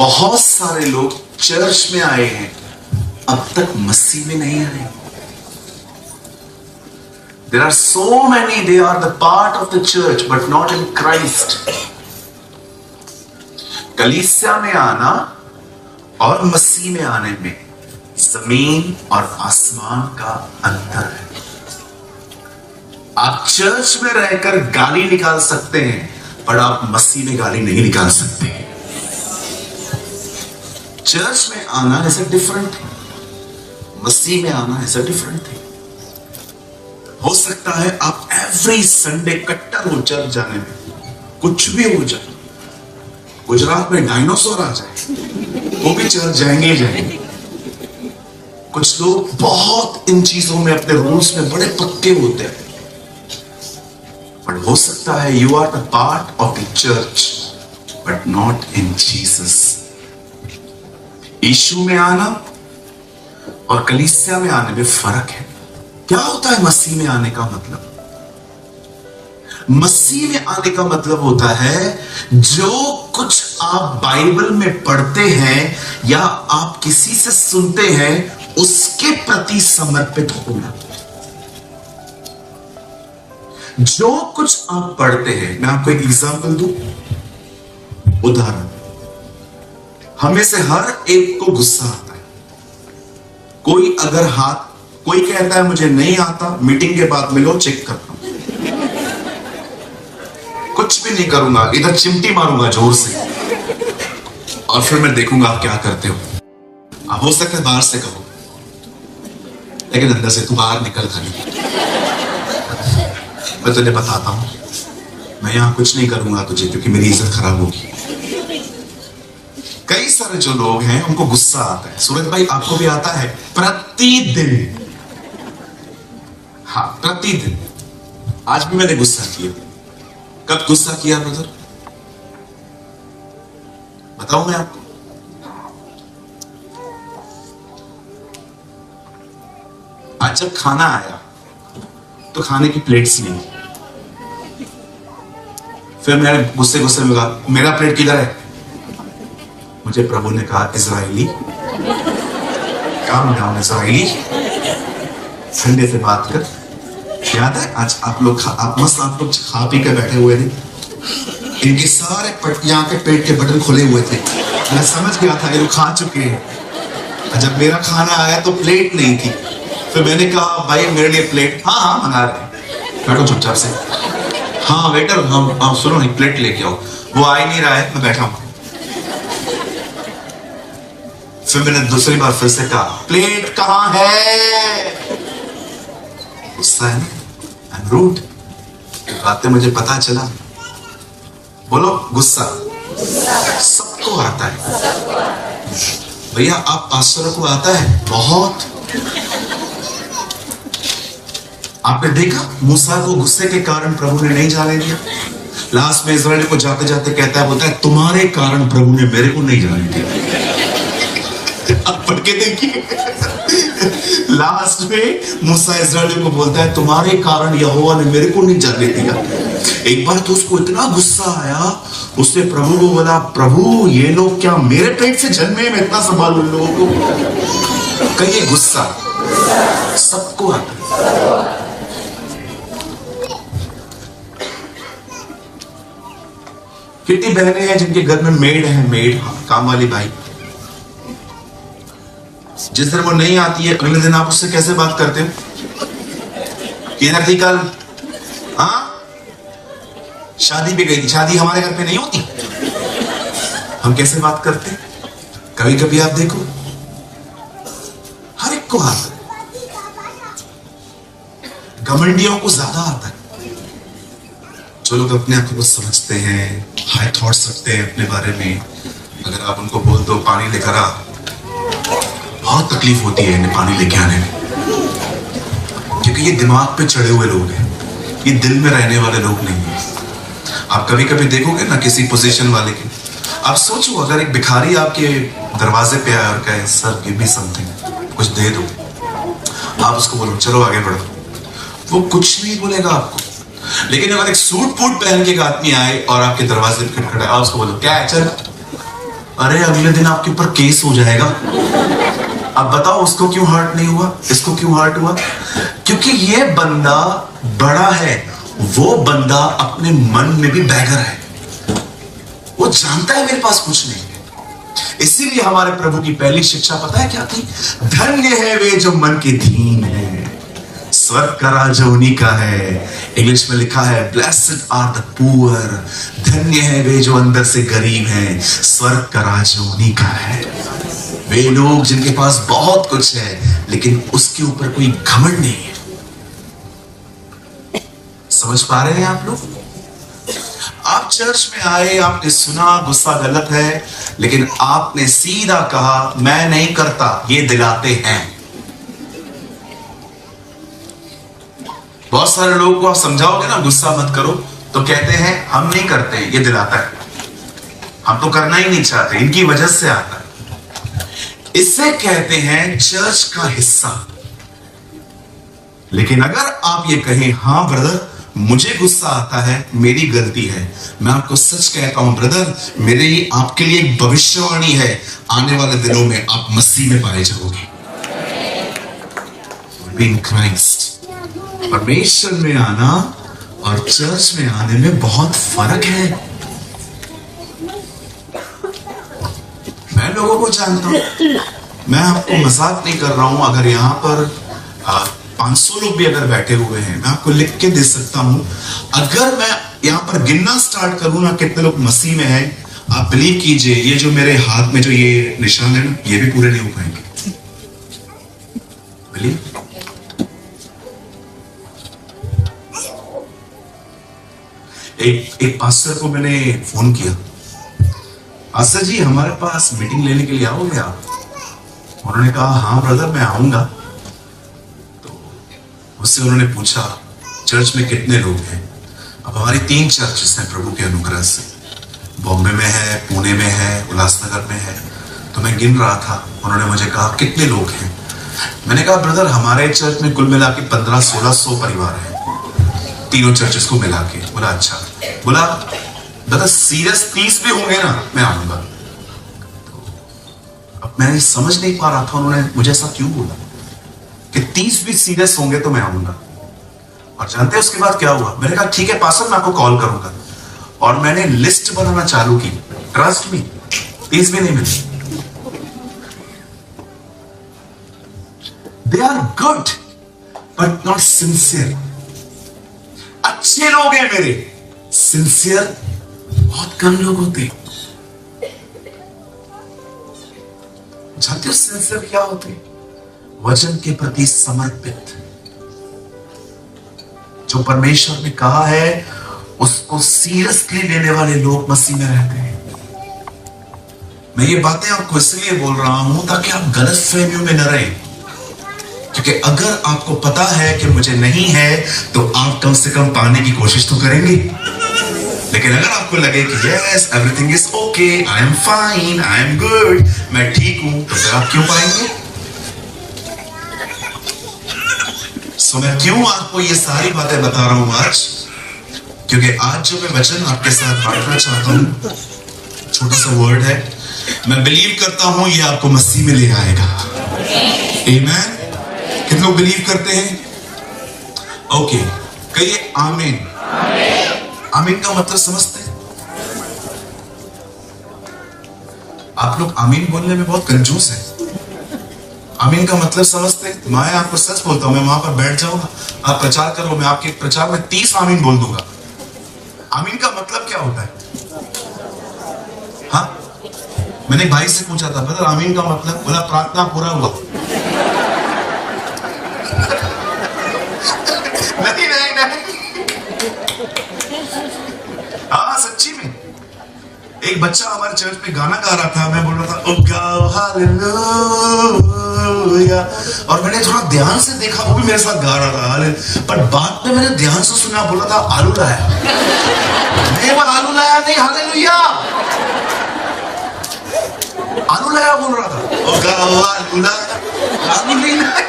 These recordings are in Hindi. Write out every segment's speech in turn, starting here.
बहुत सारे लोग चर्च में आए हैं, अब तक मसीह में नहीं आए। There are so many, they are the part of the church but not in Christ. कलीसिया में आना और मसीह में आने में जमीन और आसमान का अंतर है। आप चर्च में रहकर गाली निकाल सकते हैं, पर आप मसीह में गाली नहीं निकाल सकते। चर्च में आना इज अ डिफरेंट थिंग, मसीह में आना इज अ डिफरेंट थिंग। हो सकता है आप एवरी संडे कट्टर हो चर्च जाने में, कुछ भी हो जाए, गुजरात में डायनासोर आ जाए, वो भी चर्च जाएंगे ही जाएंगे। कुछ लोग बहुत इन चीजों में, अपने रूल्स में बड़े पक्के होते हैं, पर हो सकता है you are the part of the church but not in Jesus. यीशु में आना और कलीसिया में आने में फर्क है। क्या होता है मसीह में आने का मतलब? मसीह में आने का मतलब होता है जो कुछ आप बाइबल में पढ़ते हैं या आप किसी से सुनते हैं उसके प्रति समर्पित होना। जो कुछ आप पढ़ते हैं, मैं आपको एक एग्जांपल दूं, उदाहरण। हमें से हर एक को गुस्सा आता है। कोई अगर कोई कहता है मुझे नहीं आता, मीटिंग के बाद मिलो, चेक करता हूं, कुछ भी नहीं करूंगा, इधर चिमटी मारूंगा जोर से और फिर मैं देखूंगा आप क्या करते हो। आप हो सकता है बाहर से कहो, लेकिन अंदर से तू बाहर निकल खाली। मैं तुझे बताता हूं, मैं यहां कुछ नहीं करूंगा तुझे, क्योंकि मेरी इज्जत खराब होगी। कई सारे जो लोग हैं उनको गुस्सा आता है। सूरज भाई आपको भी आता है? प्रतिदिन। हाँ, प्रतिदिन। आज भी मैंने गुस्सा किया। कब गुस्सा किया ब्रदर? बताऊं मैं आपको? आज जब खाना आया तो खाने की प्लेट्स नहीं, फिर मैंने गुस्से में कहा मेरा प्लेट किधर है? मुझे प्रभु ने कहा Israeli, calm down Israeli, Sunday से बात कर। याद है आज आप लोग खा पी के बैठे हुए थे, इनके सारे यहाँ के पेट के बटन खुले हुए थे। मैं समझ गया था ये लोग खा चुके हैं। जब मेरा खाना आया तो प्लेट नहीं थी, फिर मैंने कहा भाई मेरे लिए प्लेट। हाँ मंगा रहे, बैठो चुपचाप से। हाँ वेटर, हम सुनो, एक प्लेट लेके आओ। वो आ ही नहीं रहा है, मैं बैठा हूं। फिर मैंने दूसरी बार फिर से कहा प्लेट कहां है? गुस्सा है ना, आई एम रूड। बातें मुझे पता चला। बोलो गुस्सा सबको आता है। भैया आप पास्टरों को आता है? बहुत। आपने देखा मूसा को गुस्से के कारण प्रभु ने नहीं जाने दिया। लास्ट में इजराइल को जाते जाते कहता है, बोलता है तुम्हारे कारण प्रभु ने मेरे को नहीं जाने दिया। आप पढ़ के देखिए, लास्ट में मूसा इजराइल को बोलता है तुम्हारे कारण यहोवा ने मेरे को नहीं जाने दिया। एक बार तो उसको इतना गुस्सा आया, उसने प्रभु को बोला प्रभु ये लोग क्या मेरे पेट से जन्मे? मैं इतना संभाल उन लोगों को। कहिए गुस्सा सबको आता है। कितनी बहनें हैं जिनके घर में मेड है, मेड काम वाली भाई, जिस दिन वो नहीं आती है अगले दिन आप उससे कैसे बात करते हो? किधर थी कल? हाँ, शादी पे गई थी। शादी हमारे घर पे नहीं होती, हम कैसे बात करते? कभी कभी आप देखो हर एक को आता है, घमंडियों को ज्यादा आता है। जो लोग अपने आप को समझते हैं, हाई थॉट्स रखते हैं अपने बारे में, अगर आप उनको बोल दो पानी लेकर आ, बहुत तकलीफ होती है इन्हें पानी लेके आने में, क्योंकि ये दिमाग पे चढ़े हुए लोग हैं, ये दिल में रहने वाले लोग नहीं हैं। आप कभी कभी देखोगे ना किसी पोजीशन वाले के, आप सोचो अगर एक भिखारी आपके दरवाजे पे आए और कहे सर गिव मी समथिंग, कुछ दे दो, आप उसको बोलो चलो आगे बढ़ो, वो कुछ नहीं बोलेगा आपको। लेकिन अगर एक सूट बूट पहन के एक आदमी आए और आपके दरवाजे पे खड़ा है, आप उसको बोलो क्या है चल, अरे अगले दिन आपके ऊपर केस हो जाएगा। अब बताओ उसको क्यों हर्ट नहीं हुआ, इसको क्यों हर्ट हुआ? क्योंकि ये बंदा बड़ा है, वो बंदा अपने मन में भी बैगर है, वो जानता है मेरे पास कुछ नहीं है। इसीलिए हमारे प्रभु की पहली शिक्षा पता है क्या थी? धन्य है वे जो मन के दीन है, स्वर्ग का राज उन्हीं का है। इंग्लिश में लिखा है ब्लेस्ड आर द पुअर, धन्य है वे जो अंदर से गरीब हैं, स्वर्ग का राज उन्हीं का है। वे लोग जिनके पास बहुत कुछ है लेकिन उसके ऊपर कोई घमंड नहीं है। समझ पा रहे हैं आप लोग? आप चर्च में आए, आपने सुना गुस्सा गलत है, लेकिन आपने सीधा कहा मैं नहीं करता, ये दिलाते हैं। बहुत सारे लोगों को आप समझाओगे ना गुस्सा मत करो, तो कहते हैं हम नहीं करते, ये दिलाता है, हम तो करना ही नहीं चाहते, इनकी वजह से आता है। इसे कहते हैं चर्च का हिस्सा। लेकिन अगर आप ये कहें हाँ ब्रदर मुझे गुस्सा आता है, मेरी गलती है, मैं आपको सच कहता हूं ब्रदर, मेरी आपके लिए एक भविष्यवाणी है, आने वाले दिनों में आप मसीह में पाए जाओगे। In Christ. परमेश्वर में आना और चर्च में आने में बहुत फर्क है। मैं लोगों को जानता हूं, मैं आपको मजाक नहीं कर रहा हूं। अगर यहां पर 500 लोग भी अगर बैठे हुए हैं, मैं आपको लिख के दे सकता हूं, अगर मैं यहां पर गिनना स्टार्ट करूं ना कितने लोग मसीह में हैं, आप बिलीव कीजिए ये जो मेरे हाथ में जो ये निशान है ना, ये भी पूरे नहीं हो पाएंगे। बिलीव। एक पास्टर को मैंने फोन किया, पास्टर जी हमारे पास मीटिंग लेने के लिए आओगे आप? उन्होंने कहा हाँ ब्रदर मैं आऊंगा। उससे उन्होंने पूछा चर्च में कितने लोग हैं? अब हमारी 3 चर्चेस हैं प्रभु के अनुग्रह से, बॉम्बे में है, पुणे में है, उल्लासनगर में है। तो मैं गिन रहा था, उन्होंने मुझे कहा कितने लोग हैं? मैंने कहा ब्रदर हमारे चर्च में कुल मिला के 1500-1600 परिवार हैं, तीनों चर्चेस को मिला के। बोला अच्छा। बोला ब्रदर सीरियस 30 भी होंगे ना, मैं आऊंगा। तो अब मैं समझ नहीं पा रहा था उन्होंने मुझे ऐसा क्यों बोला कि 30 भी सीरियस होंगे तो मैं आऊंगा। और जानते हैं उसके बाद क्या हुआ? मैंने कहा ठीक है पास्टर मैं आपको कॉल करूंगा, और मैंने लिस्ट बनाना चालू की। ट्रस्ट मी 30 भी नहीं मिले। They are good but not sincere. अच्छे लोग हैं मेरे, सिंसियर बहुत कम लोग होते। जानते हो सिंसियर क्या होते? वचन के प्रति समर्पित। जो परमेश्वर ने कहा है उसको सीरियसली लेने वाले लोग मसीह में रहते हैं। मैं ये बातें आपको इसलिए बोल रहा हूं ताकि आप गलत फहमियों में न रहें, क्योंकि अगर आपको पता है कि मुझे नहीं है तो आप कम से कम पाने की कोशिश तो करेंगे। लेकिन अगर आपको लगे कि yes everything is okay, I am fine, I am good, मैं ठीक हूं, तो फिर आप क्यों पाएंगे? सो मैं क्यों आपको ये सारी बातें बता रहा हूं आज? क्योंकि आज जो मैं वचन आपके साथ बांटना चाहता हूं, छोटा सा वर्ड है, मैं बिलीव करता हूं ये आपको मसीह में ले आएगा। आमीन। कितने लोग बिलीव करते हैं? ओके, कहिए आमीन। आमीन का मतलब समझते हैं? आप लोग आमीन बोलने में बहुत कंजूस हैं। आमीन का मतलब समझते हैं? मैं आपको सच बोलता हूं, मैं वहां पर बैठ जाऊंगा, आप प्रचार करो, मैं आपके प्रचार में 30 आमीन बोल दूंगा। आमीन का मतलब क्या होता है? हाँ, मैंने भाई से पूछा था ब्रदर आमीन का मतलब, बोला प्रार्थना पूरा हुआ। नहीं नहीं नहीं, हाँ सच्ची में। एक बच्चा हमारे चर्च में गाना गा रहा था, मैं बोल रहा था ओ गाओ हालेलुया, और मैंने थोड़ा ध्यान से देखा, वो भी मेरे साथ गा रहा था, पर बाद में मैंने ध्यान से सुना, बोला था आलू लाया। नहीं बोला आलू लाया नहीं, हालेलुया आलू लाया बोल रहा था। ओ गाओ आलू लाया, आलू नहीं लाया।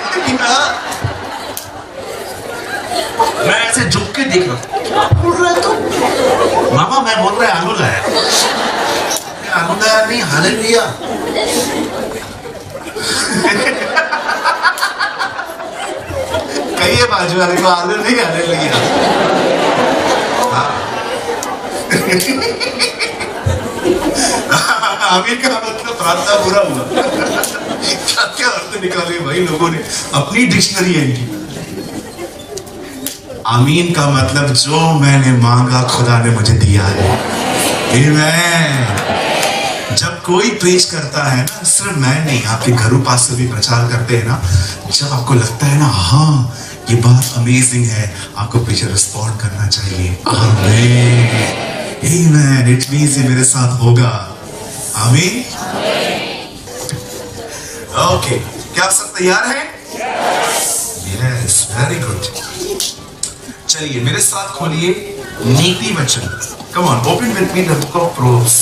मैं ऐसे झुक के देख रहा हूं, बोल रहा है तो मामा, मैं बोल रहा है आलू लाया। आनंद आया नहीं? हालेलुया। कहिए बाजू वाले को हालेलुया, हालेलुया। आमीन का मतलब प्रार्थना पूरा हुआ। क्या क्या अर्थ निकाले भाई लोगों ने, अपनी डिक्शनरी है इनकी। आमीन का मतलब जो मैंने मांगा खुदा ने मुझे दिया है। आमीन। जब कोई प्रेज करता है ना, सिर्फ मैं नहीं, आपके घरों पास से भी प्रचार करते हैं ना, जब आपको लगता है ना हाँ ये बात अमेजिंग है, आपको पीछे रिस्पॉन्ड करना चाहिए। आमीन। आमीन। इट मींस ये मेरे साथ होगा। आमीन। ओके, क्या आप सब तैयार हैं? Yes, very good. चलिए मेरे साथ खोलिए नीति वचन। Come on, open with me the book of Proverbs.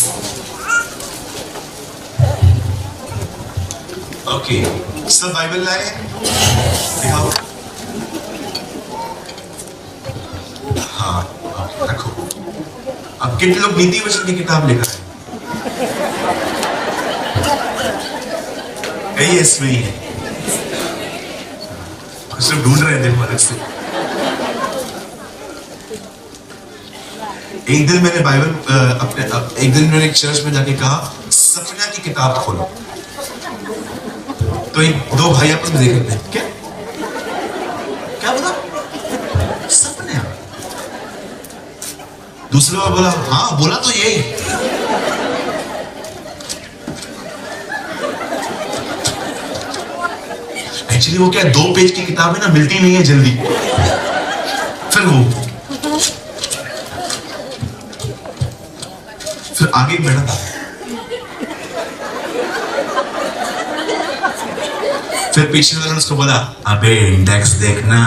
Okay, सब बाइबल लाए? दिखाओ। हाँ, रखो। अब कितने लोग नीति वचन की किताब लेकर आए? कई इसमें ही है, कुछ लोग ढूंढ रहे थे अलग से। एक दिन मैंने एक दिन मैंने एक चर्च में जाके कहा सपना की किताब खोलो, तो एक दो भाई आपस में देख रहे थे, क्या क्या बोला? सपने। दूसरे बार बोला हाँ, बोला तो यही। एक्चुअली वो क्या 2 पेज की किताब है ना, मिलती नहीं है जल्दी। फिर आगे बढ़ा था, फिर पीछे वाले ने उसको बोला अबे इंडेक्स देखना।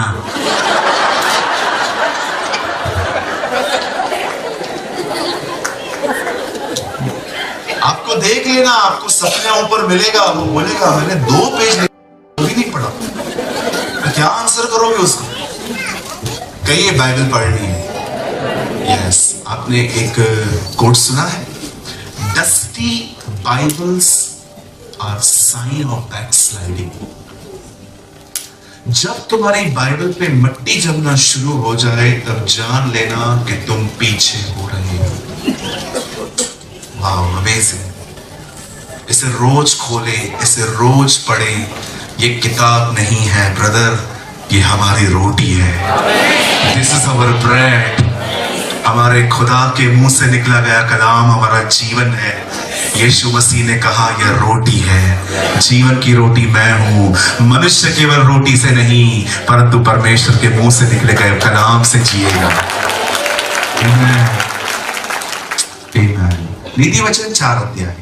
आपको देख लेना, आपको सपने ऊपर मिलेगा। वो बोलेगा मैंने 2 पेज भी नहीं पढ़ा, तो क्या आंसर करोगे उसको? कहिए बाइबल पढ़नी है। यस, आपने एक कोट सुना है, dusty Bibles are sign of backsliding. जब तुम्हारी बाइबल पे मिट्टी जमना शुरू हो जाए तब जान लेना कि तुम पीछे हो रहे हो। वाह, अमेजिंग। इसे रोज खोले, इसे रोज पढ़े। ये किताब नहीं है ब्रदर, ये हमारी रोटी है। This is our bread. हमारे खुदा के मुंह से निकला गया कलाम हमारा जीवन है। यीशु मसीह ने कहा यह रोटी है, जीवन की रोटी मैं हूं। मनुष्य केवल रोटी से नहीं परंतु परमेश्वर के मुंह से निकले गए कलाम से जिएगा। नीति वचन 4 अध्याय।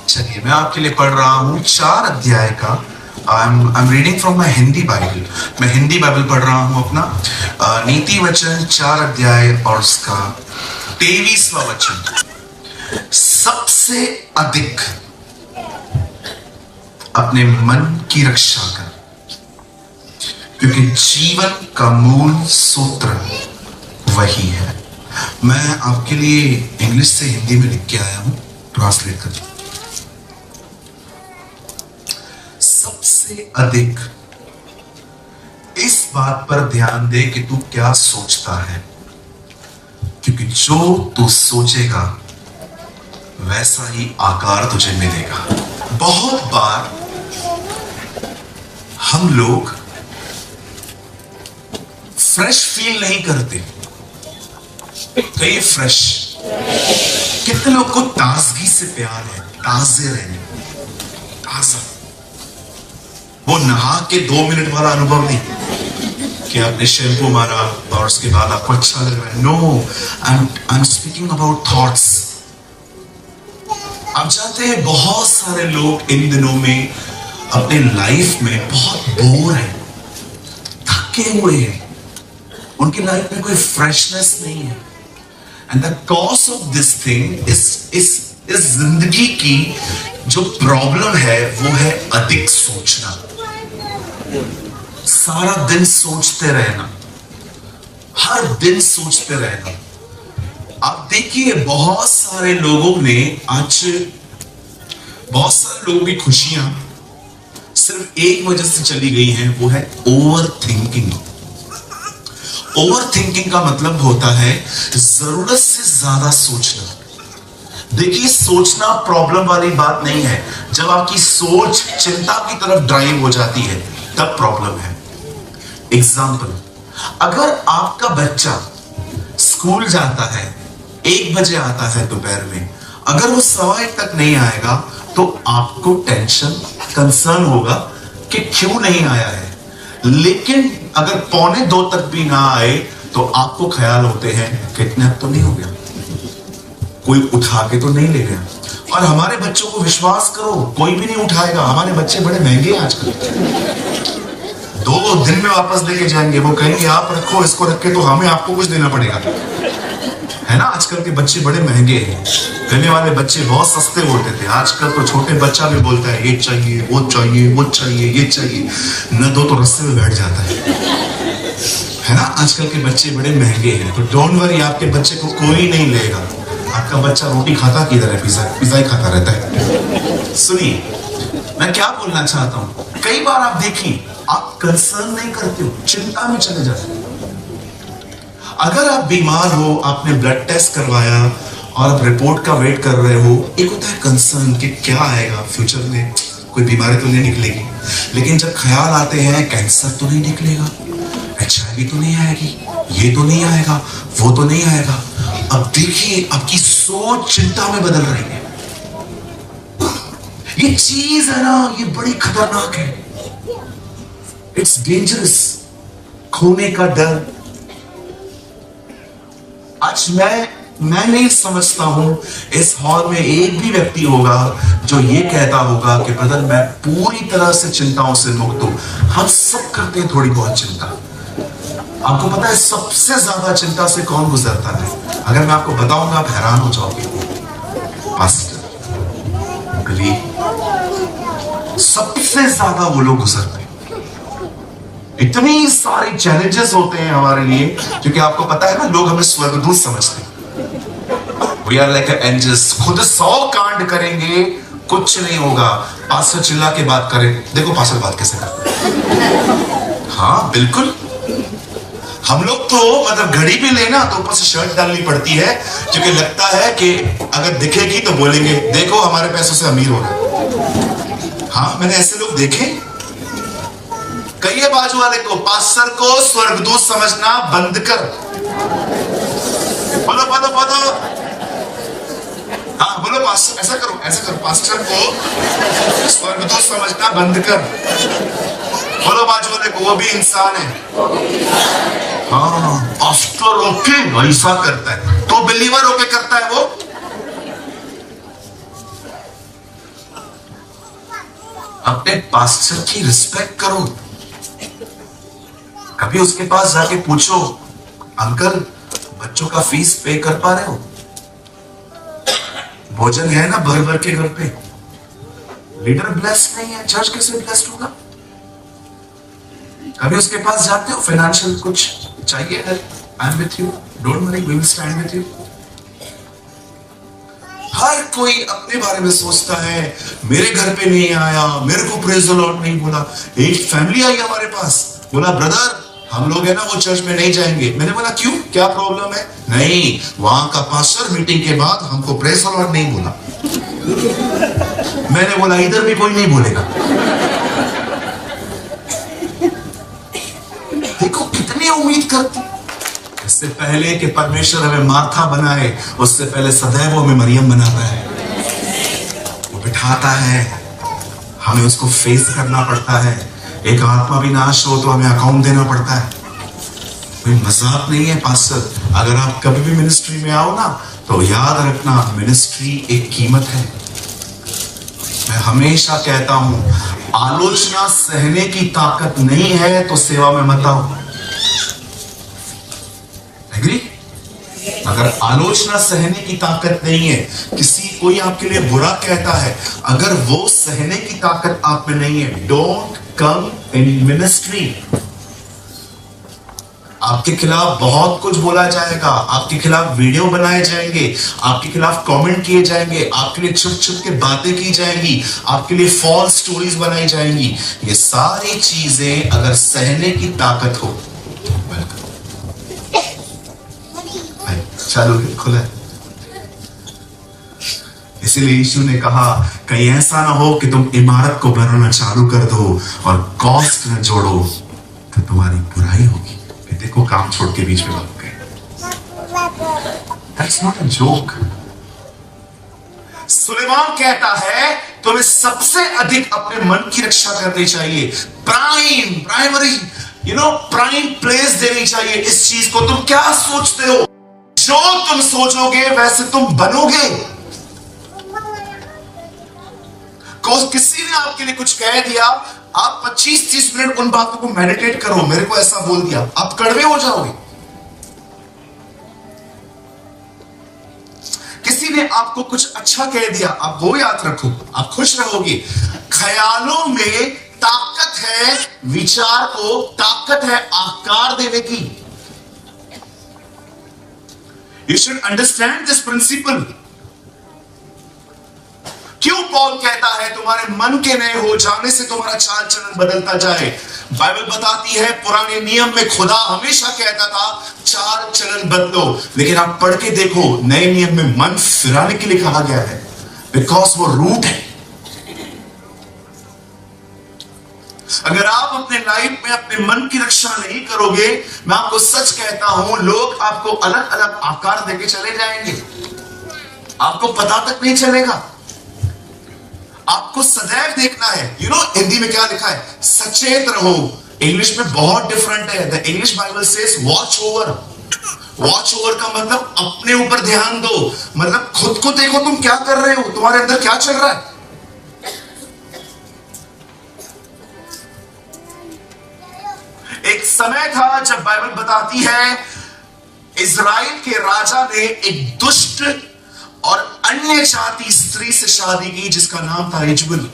चलिए मैं आपके लिए पढ़ रहा हूं 4 अध्याय का। I'm reading from my Hindi Bible. मैं हिंदी बाइबल पढ़ रहा हूं अपना। नीति वचन 4 अध्याय और उसका 23वां वचन। सबसे अधिक अपने मन की रक्षा कर, क्योंकि जीवन का मूल सूत्र वही है। मैं आपके लिए इंग्लिश से हिंदी में लिख के आया हूं, ट्रांसलेट कर। सबसे अधिक, इस बात पर ध्यान दे कि तू क्या सोचता है, क्योंकि जो तू सोचेगा वैसा ही आकार तुझे मिलेगा। बहुत बार हम लोग फ्रेश फील नहीं करते। कई फ्रेश, कितने लोग को ताजगी से प्यार है, ताजे रहने, ताजा। वो नहा के 2 मिनट वाला अनुभव नहीं कि आपने शैम्पू मारा और उसके बाद आपको अच्छा लग रहा है। No, I am speaking about thoughts. आप जानते हैं बहुत सारे लोग इन दिनों में अपने लाइफ में बहुत बोर हैं, थके हुए हैं, उनकी लाइफ में कोई फ्रेशनेस नहीं है। And the cause of this thing इस जिंदगी की जो प्रॉब्लम है वो है अधिक सोचना। सारा दिन सोचते रहना, हर दिन सोचते रहना। आप देखिए बहुत सारे लोगों की खुशियां सिर्फ एक वजह से चली गई हैं, वो है ओवर थिंकिंग। ओवर थिंकिंग का मतलब होता है जरूरत से ज्यादा सोचना। देखिए सोचना प्रॉब्लम वाली बात नहीं है, जब आपकी सोच चिंता की तरफ ड्राइव हो जाती है तब प्रॉब्लम है। एग्जाम्पल, अगर आपका बच्चा स्कूल जाता है 1 बजे आता है दोपहर में, अगर वो 1:15 तक नहीं आएगा तो आपको टेंशन कंसर्न होगा कि क्यों नहीं आया है। लेकिन अगर 1:45 तक भी ना आए तो आपको ख्याल होते हैं किडनैप तो नहीं हो गया, कोई उठा के तो नहीं ले गया। और हमारे बच्चों को विश्वास करो कोई भी नहीं उठाएगा। हमारे बच्चे बड़े महंगे हैं आजकल, 2 दिन में वापस लेके जाएंगे। वो कहेंगे आप रखो, इसको रख के तो हमें आपको कुछ देना पड़ेगा, है ना। आजकल के बच्चे बड़े महंगे हैं। पहले वाले बच्चे बहुत सस्ते होते थे, आजकल तो छोटे बच्चा भी बोलता है ये चाहिए वो चाहिए वो चाहिए ये चाहिए, न दो तो रस्ते में बैठ जाता है ना। आजकल के बच्चे बड़े महंगे हैं, तो डोंट वरी, आपके बच्चे को कोई नहीं लेगा। आपका बच्चा रोटी खाता किधर है? पिज्जा ही खाता रहता है। सुनिए मैं क्या बोलना चाहता हूं, कई बार आप देखिए आप कंसर्न नहीं करते हो, चिंता में चले जाते हो। अगर आप बीमार हो, आपने ब्लड टेस्ट करवाया और आप रिपोर्ट का वेट कर रहे हो, एक होता है कंसर्न कि क्या आएगा फ्यूचर में, कोई बीमारी तो नहीं निकलेगी। लेकिन जब ख्याल आते हैं कैंसर तो नहीं निकलेगा, HIV तो नहीं आएगी, ये तो नहीं आएगा, वो तो नहीं आएगा। अब देखिए आपकी सोच चिंता में बदल रही है। ये चीज है ना, ये बड़ी खतरनाक है। It's dangerous. खोने का डर। आज मैं नहीं समझता हूं इस हॉल में एक भी व्यक्ति होगा जो ये कहता होगा कि ब्रदर मैं पूरी तरह से चिंताओं से मुक्त हूं। हम सब करते हैं थोड़ी बहुत चिंता। आपको पता है सबसे ज्यादा चिंता से कौन गुजरता है? अगर मैं आपको बताऊंगा आप हैरान हो जाओगे। पास्टर, गरीब, सबसे ज्यादा वो लोग गुजरते हैं। इतनी सारी चैलेंजेस होते हैं हमारे लिए, क्योंकि आपको पता है ना लोग हमें स्वर्गदूत समझते हैं। We are like angels। खुद 100 कांड करेंगे कुछ नहीं होगा। पास्टर चिल्ला के बात करें, देखो पास्टर बात कैसे करते हैं। हाँ बिल्कुल, हम लोग तो मतलब घड़ी भी लेना तो ऊपर से शर्ट डालनी पड़ती है, क्योंकि लगता है कि अगर दिखेगी तो बोलेंगे देखो हमारे पैसों से अमीर हो गए। हाँ मैंने ऐसे लोग देखे। कहिए बाजू वाले को, पास्टर को स्वर्गदूत समझना बंद कर। बोलो बोलो बोलो, हाँ बोलो पास्टर, ऐसा करो पास्टर को स्वर्गदूत समझना बंद कर। बोलो बाजू वाले को, वो भी इंसान है। हाँ पास्टर ओके ऐसा करता है तो बिलीवर ओके करता है वो। अपने पास्टर की रिस्पेक्ट करो। कभी उसके पास जाके पूछो अंकल बच्चों का फीस पे कर पा रहे हो? भोजन है ना भर भर के घर पे? लीडर ब्लेस्ड नहीं है, चर्च कैसे ब्लेस्ड होगा? कभी उसके पास जाते हो फाइनेंशियल कुछ चाहिए है? I am with you, don't worry, we will stand with you. हर कोई अपने बारे में सोचता है, मेरे घर पे नहीं आया, मेरे को प्रेज द लॉर्ड नहीं बोला। एक फैमिली आई हमारे पास, बोला ब्रदर हम लोग है ना वो चर्च में नहीं जाएंगे। मैंने बोला क्यों, क्या प्रॉब्लम है? नहीं, वहां का पास्टर मीटिंग के बाद हमको प्रेज द लॉर्ड नहीं बोला। मैंने बोला इधर भी कोई नहीं बोलेगा। देखो कितनी उम्मीद करती। इससे पहले कि परमेश्वर हमें मार्था बनाए, उससे पहले सदैव हमें मरियम बनाता है। वो बिठाता है, हमें उसको फेस करना पड़ता है। एक आत्मा भी नाश हो तो हमें अकाउंट देना पड़ता है। कोई मजाक नहीं है पास्टर। अगर आप कभी भी मिनिस्ट्री में आओ ना तो याद रखना मिनिस्ट्री एक कीमत है। मैं हमेशा कहता हूं आलोचना सहने की ताकत नहीं है तो सेवा में मत आओ। एग्री? अगर आलोचना सहने की ताकत नहीं है, कोई आपके लिए बुरा कहता है, अगर वो सहने की ताकत आप में नहीं है, डोंट कम इन मिनिस्ट्री। आपके खिलाफ बहुत कुछ बोला जाएगा, आपके खिलाफ वीडियो बनाए जाएंगे, आपके खिलाफ कमेंट किए जाएंगे, आपके लिए छुप छुप के बातें की जाएंगी, आपके लिए फॉल्स स्टोरीज बनाई जाएंगी। ये सारी चीजें अगर सहने की ताकत हो, चालू खुला। इसीलिए यीशु ने कहा कहीं ऐसा ना हो कि तुम इमारत को बनाना चालू कर दो और कॉस्ट न जोड़ो तो तुम्हारी बुराई होगी। देखो काम छोड़ के बीच में भाग गए। That's not a joke. Suleman कहता है तुम्हें सबसे अधिक अपने मन की रक्षा करनी चाहिए, प्राइमरी प्राइम प्लेस देनी चाहिए इस चीज को। तुम क्या सोचते हो, जो तुम सोचोगे वैसे तुम बनोगे। किसी ने आपके लिए कुछ कह दिया, आप 25-30 मिनट उन बातों को मेडिटेट करो, मेरे को ऐसा बोल दिया, आप कड़वे हो जाओगे। किसी ने आपको कुछ अच्छा कह दिया, आप वो याद रखो, आप खुश रहोगे। ख्यालों में ताकत है, विचार को ताकत है आकार देने की। You should understand this principle. क्यों पॉल कहता है तुम्हारे मन के नए हो जाने से तुम्हारा चाल चलन बदलता जाए। बाइबल बताती है पुराने नियम में खुदा हमेशा कहता था चाल चलन बदलो, लेकिन आप पढ़ के देखो नए नियम में मन फिराने के लिए कहा गया है, बिकॉज वो रूट है। अगर आप अपने लाइफ में अपने मन की रक्षा नहीं करोगे, मैं आपको सच कहता हूं, लोग आपको अलग अलग आकार देके चले जाएंगे, आपको पता तक नहीं चलेगा। आपको सदैव देखना है। हिंदी में क्या लिखा है, सचेत रहो। इंग्लिश में बहुत डिफरेंट है। The English Bible says watch over. Watch over का मतलब अपने ऊपर ध्यान दो, मतलब खुद को देखो तुम क्या कर रहे हो, तुम्हारे अंदर क्या चल रहा है। एक समय था जब बाइबल बताती है इजराइल के राजा ने एक दुष्ट और अन्य जाति स्त्री से शादी की जिसका नाम था इजबल।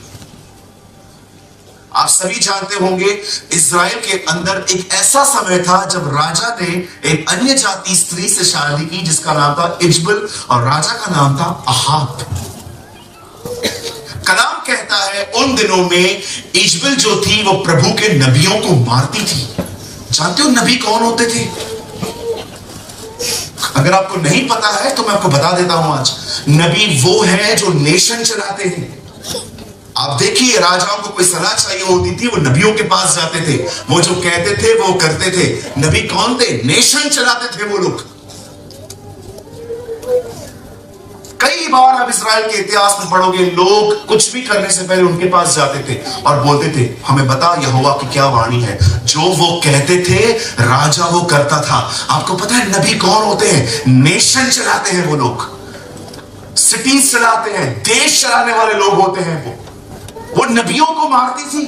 आप सभी जानते होंगे इजराइल के अंदर एक ऐसा समय था जब राजा ने एक अन्य जाति स्त्री से शादी की जिसका नाम था इजबल और राजा का नाम था अहाब। कलाम कहता है उन दिनों में इजबल जो थी वो प्रभु के नबियों को मारती थी। जानते हो नबी कौन होते थे? अगर आपको नहीं पता है तो मैं आपको बता देता हूं आज। नबी वो है जो नेशन चलाते हैं। आप देखिए राजाओं को कोई सलाह चाहिए होती थी, वो नबियों के पास जाते थे, वो जो कहते थे वो करते थे। नबी कौन थे? नेशन चलाते थे वो लोग। कई बार आप इस्राएल के इतिहास में पढ़ोगे, लोग कुछ भी करने से पहले उनके पास जाते थे और बोलते थे हमें बता यहोवा की क्या वाणी है। जो वो कहते थे राजा वो करता था। आपको पता है नबी कौन होते हैं? नेशन चलाते हैं वो लोग, सिटीज चलाते हैं, देश चलाने वाले लोग होते हैं। वो नबियों को मारती थी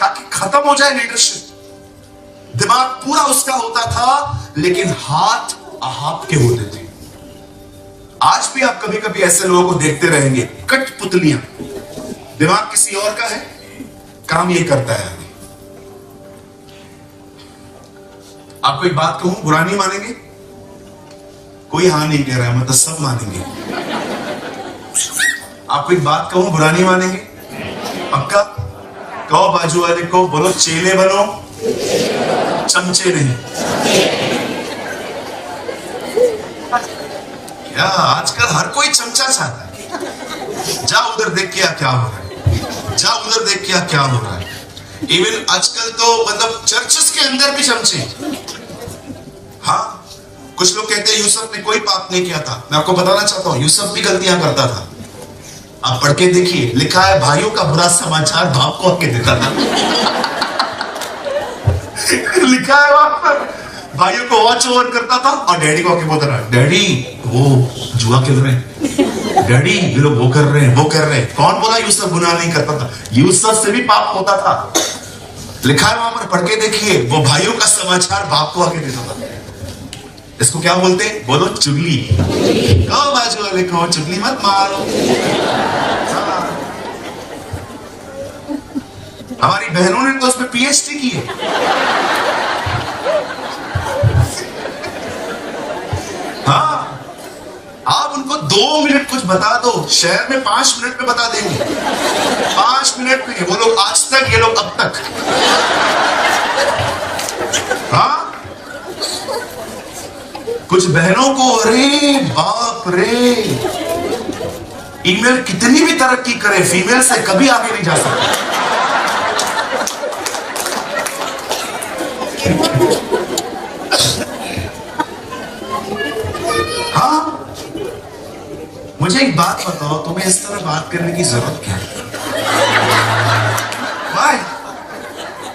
ताकि खत्म हो जाए लीडरशिप। दिमाग पूरा उसका होता था लेकिन हाथ अहाब के होते थे। आज भी आप कभी कभी ऐसे लोगों को देखते रहेंगे, कठपुतलियां, दिमाग किसी और का है, काम ये करता है। आपको एक बात कहूं, बुरा नहीं मानेंगे? कोई हाँ नहीं कह रहा है, मतलब सब मानेंगे। आपको एक बात कहूं, बुरा नहीं मानेंगे? पक्का? कहो बाजू वाले को, बोलो चेले बनो, चमचे नहीं। या आजकल हर कोई चमचा चाहता है। जा उधर देख क्या क्या हो रहा है, जा उधर देख क्या हो रहा है। इवन आजकल तो मतलब चर्चेस के अंदर भी चमचे। हाँ, कुछ लोग कहते हैं यूसुफ ने कोई पाप नहीं किया था। मैं आपको बताना चाहता हूं यूसुफ भी गलतियां करता था। आप पढ़ के देखिए, लिखा है भाइयों का बुरा समाचार बाप को आके देता था। लिखा है वहां पर, भाइयों को वॉच ओवर करता था और डैडी को आके बोलता रहा, डैडी वो जुआ खेल रहे हैं, डैडी ये लोग वो कर रहे हैं, वो कर रहे हैं। कौन बोला यूसुफ गुनाह नहीं करता था? यूसुफ से भी पाप होता था। लिखा है वहां पर, पढ़ के देखिए, वो भाइयों का समाचार बाप को आके देता था। इसको क्या बोलते हैं? बोलो चुगली। कहो बाजू वाले को चुगली मत मारो। हमारी बहनों ने तो उसमें पीएचडी की है। 2 मिनट कुछ बता दो, शहर में 5 मिनट में बता देंगे। 5 मिनट में वो लोग आज तक, ये लोग अब तक। हाँ, कुछ बहनों को अरे बाप रे, ईमेल कितनी भी तरक्की करे, फीमेल से कभी आगे नहीं जा सकता। हाँ, मुझे एक बात बताओ, तुम्हें इस तरह बात करने की जरूरत क्या है? भाई,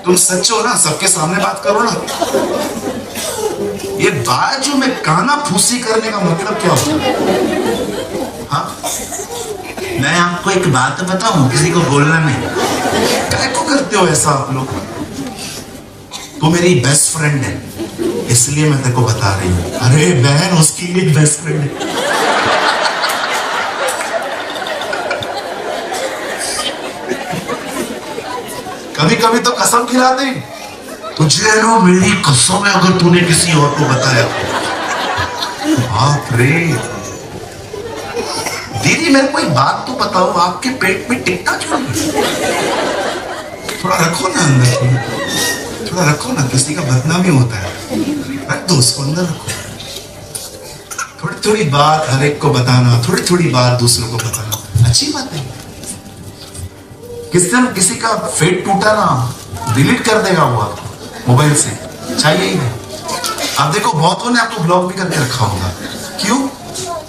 तुम सच हो ना, सबके सामने बात करो ना। ये बात जो मैं काना फूसी करने का मतलब क्या होता? हाँ, मैं आपको एक बात बताऊं, किसी को बोलना नहीं। क्या को करते हो ऐसा आप लोग? तू मेरी बेस्ट फ्रेंड है, इसलिए मैं तेरे को बता रही हूं। अरे बहन, उसकी भी बेस्ट फ्रेंड है। कभी कभी तो कसम खिलाते, तुझे नो मेरी कसम है अगर तूने किसी और को बताया। बाप रे। दीदी मेरे को एक बात तो बताओ, आपके पेट में टिकता क्यों नहीं? थोड़ा रखो ना अंदर, थोड़ा रखो ना, किसी का बदनामी होता है। रख दो उसको अंदर, रखो। थोड़ी थोड़ी बात हर एक को बताना, थोड़ी थोड़ी बात दूसरों को बताना अच्छी बात है। किस दिन किसी का फेट टूटा ना, डिलीट कर देगा वो आपको मोबाइल से, चाहिए ही नहीं। आप देखो बहुतों ने आपको ब्लॉक भी करके रखा होगा। क्यों?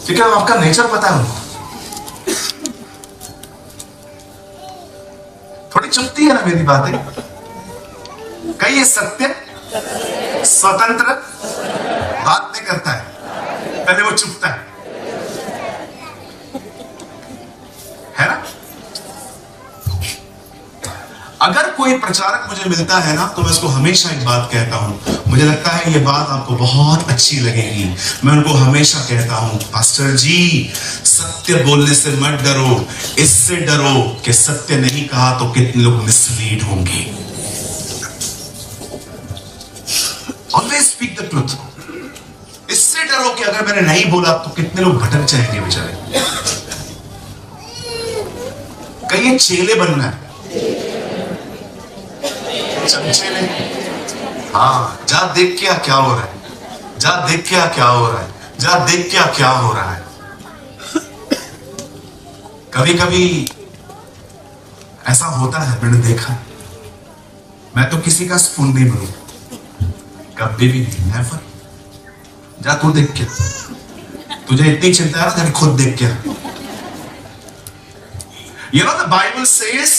क्योंकि आपका नेचर पता है उनको। थोड़ी चुपती है ना मेरी बातें। कई ये सत्य स्वतंत्र बात नहीं करता है, पहले वो चुपता है ना? अगर कोई प्रचारक मुझे मिलता है ना, तो मैं उसको हमेशा एक बात कहता हूं, मुझे लगता है ये बात आपको बहुत अच्छी लगेगी। मैं उनको हमेशा कहता हूं, पास्टर जी सत्य बोलने से मत डरो, इससे डरो कि सत्य नहीं कहा तो कितने लोग मिसलीड होंगे। Always speak the truth. इससे डरो कि अगर मैंने नहीं बोला तो कितने लोग भटक जाएंगे बेचारे। कहीं ये चेले बनना है, चमचेले। हाँ, जा देख क्या क्या हो रहा है, जा देख क्या क्या हो रहा है, जा देख क्या क्या हो रहा है। कभी कभी ऐसा होता है, मैंने देखा। मैं तो किसी का स्पून नहीं बनूं, कभी भी नहीं, नेवर। जा तू देख क्या, तुझे इतनी चिंता है ना, खुद देख क्या। You know the Bible says,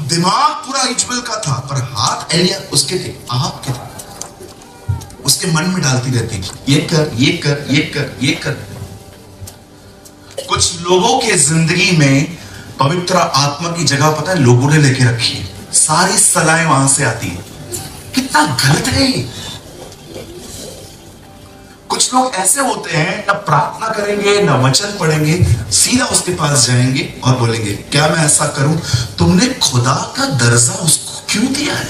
दिमाग पूरा इजबेल का था, पर हाथ एलिया उसके थे, आप के थे। उसके मन में डालती रहती, ये कर, ये कर, ये कर, ये कर। कुछ लोगों के जिंदगी में पवित्र आत्मा की जगह पता है लोगों ने लेके रखी है। सारी सलाहें वहां से आती है। कितना गलत है। कुछ लोग ऐसे होते हैं, ना प्रार्थना करेंगे ना वचन पढ़ेंगे, सीधा उसके पास जाएंगे और बोलेंगे क्या मैं ऐसा करूं? तुमने खुदा का दर्जा उसको क्यों दिया है?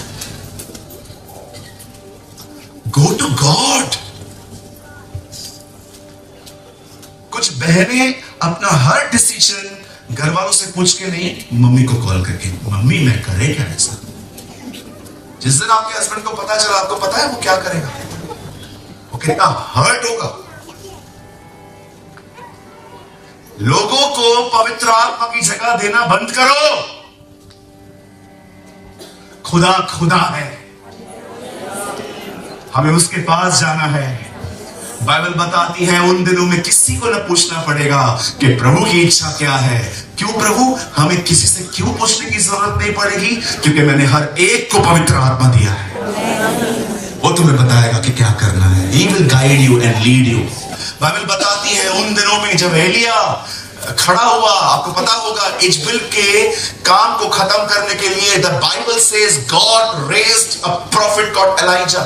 Go to God. कुछ बहनें अपना हर डिसीजन घर वालों से पूछ के नहीं, मम्मी को कॉल करके, मम्मी मैं करे क्या ऐसा? जिस दिन आपके हस्बैंड को पता चला, आपको पता है वो क्या करेगा? वो कितना हर्ट होगा। लोगों को पवित्र आत्मा की जगह देना बंद करो। खुदा खुदा है, हमें उसके पास जाना है। बाइबल बताती है उन दिनों में किसी को न पूछना पड़ेगा कि प्रभु की इच्छा क्या है। क्यों प्रभु? हमें किसी से क्यों पूछने की जरूरत नहीं पड़ेगी, क्योंकि मैंने हर एक को पवित्र आत्मा दिया है। वो तुम्हें बताएगा कि क्या करना है। He will guide you and lead you। Bible बताती है उन दिनों में जब एलिया खड़ा हुआ, आपको पता होगा इजबेल के काम को खत्म करने के लिए, the Bible says God raised a prophet called Elijah.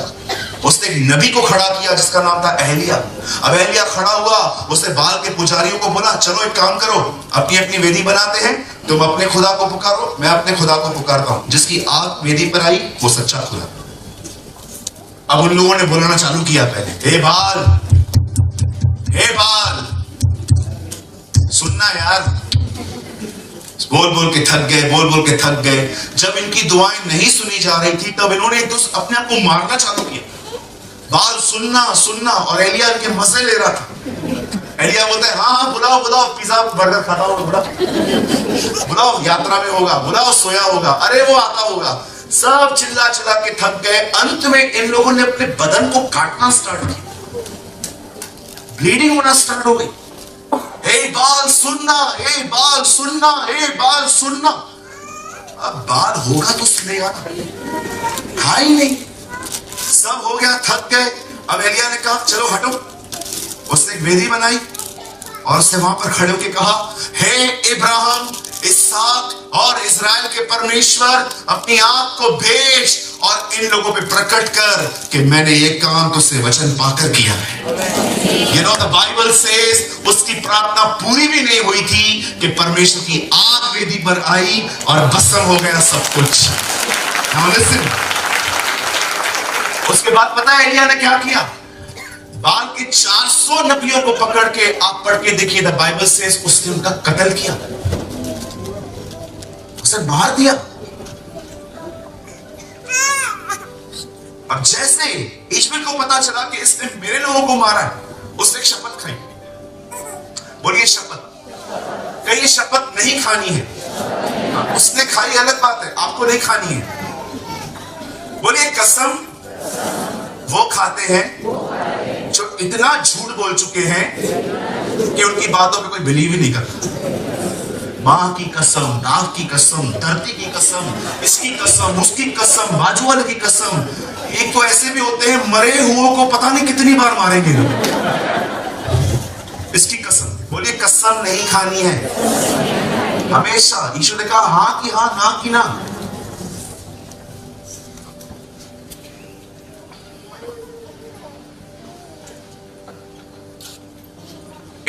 उसने एक नबी को खड़ा किया जिसका नाम था एलिया। अब एलिया खड़ा हुआ, उसने बाल के पुजारियों को बोला चलो एक काम करो, अपनी अपनी वेदी बनाते हैं, तुम अपने खुदा को पुकारो, मैं अपने खुदा को पुकारता हूं। जिसकी आंख वेदी पर आई वो सच्चा खुदा। अब उन लोगों ने बोलना चालू किया पहले, हे बाल, हे बाल, सुनना यार, बोल बोल के थक गए, बोल बोल के थक गए। जब इनकी दुआएं नहीं सुनी जा रही थी तब इन्होंने अपने आप को मारना चालू किया। बाल सुनना सुनना, और एलिया इनके मजे ले रहा था। एलिया बोलता है हाँ हाँ बुलाओ बुलाओ, पिज्जा बर्गर खाता होगा, बुलाओ बुलाओ, यात्रा में होगा, बुलाओ सोया होगा, अरे वो आता होगा। सब चिल्ला चिल्ला के थक गए। अंत में इन लोगों ने अपने बदन को काटना स्टार्ट किया, ब्लीडिंग होना स्टार्ट हो गई। ए बाल सुनना, ए बाल सुनना, ए बाल सुनना। अब बाल होगा तो सुनेगा ना, था ही नहीं। सब हो गया, थक गए। अब एलिया ने कहा चलो हटो। उसने एक वेदी बनाई और उसने वहां पर खड़े होकर कहा, हे इब्राहिम, इसहाक और इजराइल के परमेश्वर, अपनी आंख को भेज और इन लोगों पे प्रकट कर कि मैंने ये काम तुझसे वचन पाकर किया है। You know the Bible says उसकी प्रार्थना पूरी भी नहीं हुई थी कि परमेश्वर की आंख वेदी पर आई और भस्म हो गया सब कुछ। Now listen, उसके बाद पता है एलिया ने क्या किया? बाल के 400 नबियों को पकड़ के, आप पढ़ के देखिए, द बाइबल सेज उसने उनका कत्ल किया, उसे मार दिया। अब जैसे इश्माएल को पता चला कि इसने मेरे लोगों को मारा है, उसने एक शपथ खाई। बोलिए शपथ। कहीं ये शपथ नहीं खानी है, उसने खाई अलग बात है, आपको नहीं खानी है। बोलिए कसम वो खाते हैं जो इतना झूठ बोल चुके हैं कि उनकी बातों पे कोई बिलीव ही नहीं करता। माँ की कसम, नाक की कसम, धरती की कसम, इसकी कसम, उसकी कसम, बाजू वाले की कसम। एक तो ऐसे भी होते हैं मरे हुओं को पता नहीं कितनी बार मारेंगे। इसकी कसम। बोलिए कसम नहीं खानी है हमेशा। यीशु ने कहा हाँ की हाँ, ना की ना।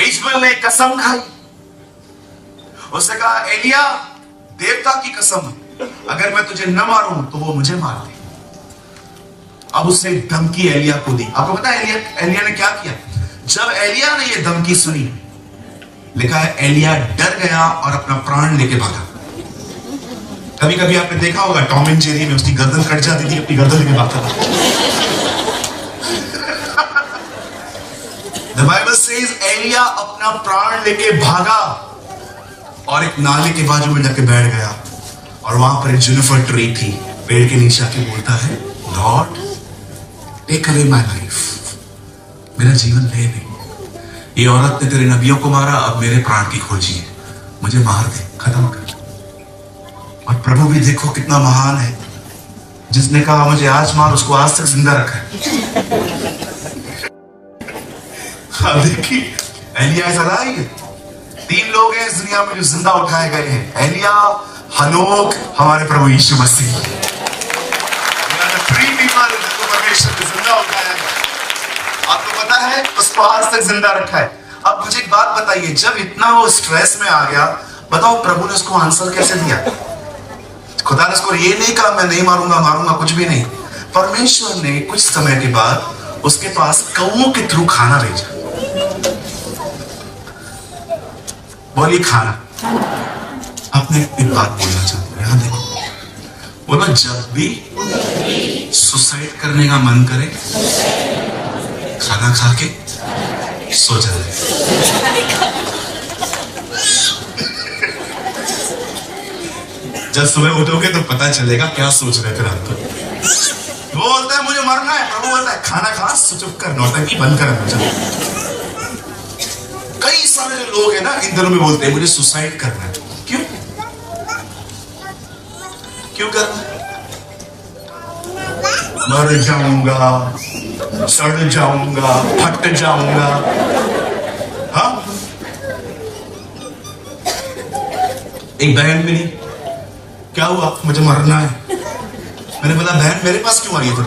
इश्माएल ने कसम खाई। उसने कहा एलिया, देवता की कसम, अगर मैं तुझे न मारूं तो वो मुझे मार दे। अब उसने धमकी एलिया को दी। आपको पता है एलिया ने क्या किया? जब एलिया ने ये धमकी सुनी, लिखा है एलिया डर गया और अपना प्राण लेके भागा। कभी कभी आपने देखा होगा टॉम एंड जेरी में उसकी गर्दन कट जाती थी, अपनी गर्दन लेके भागता था। The Bible says एलिया अपना प्राण लेके भागा और एक नाले के बाजू में जाके बैठ गया, और वहां पर एक जुनिफर ट्री थी। पेड़ के नीचे आके बोलता है, Lord take away my life, मेरा जीवन ले नहीं। ये औरत ने तेरे नबियों को मारा, अब मेरे प्राण की खोजी है, मुझे मार दे, खत्म कर। और प्रभु भी देखो कितना महान है, जिसने कहा मुझे आज मार, उसको आज तक जिंदा रखा है। देखिए एलिया ऐसा लाई है। 3 लोग हैं इस दुनिया में जो जिंदा उठाए गए हैं, एलिया, हनोक, हमारे प्रभु यीशु मसीह। परमेश्वर ने जिंदा उठाया है। आपको पता है उसको आज तक जिंदा रखा है। अब मुझे एक बात बताइए, जब इतना वो स्ट्रेस में आ गया, बताओ प्रभु ने उसको आंसर कैसे दिया? खुदा ने उसको ये नहीं कहा मैं नहीं मारूंगा मारूंगा, कुछ भी नहीं। परमेश्वर ने कुछ समय के बाद उसके पास कौओं के थ्रू खाना भेजा। बोलिए खाना। आपने एक बात बोलना चाहता हूं, यहां देखो, बोलो जब भी सुसाइड करने का मन करे, खाना खा के सो जाए। जब सुबह उठोगे तो पता चलेगा क्या सोच रहे थे रात को। वो बोलता है मुझे मरना है, प्रभु बोलता है खाना खा, चुप कर, नौटंकी बंद कर। कई सारे जो लोग हैं ना इन दिनों में बोलते हैं मुझे सुसाइड करना है। क्यों क्यों करना है? मर जाऊंगा, सड़ जाऊंगा, फट जाऊंगा। हाँ, एक बहन मिली, क्या हुआ? मुझे मरना है। मैंने बोला बहन मेरे पास क्यों आई है? फिर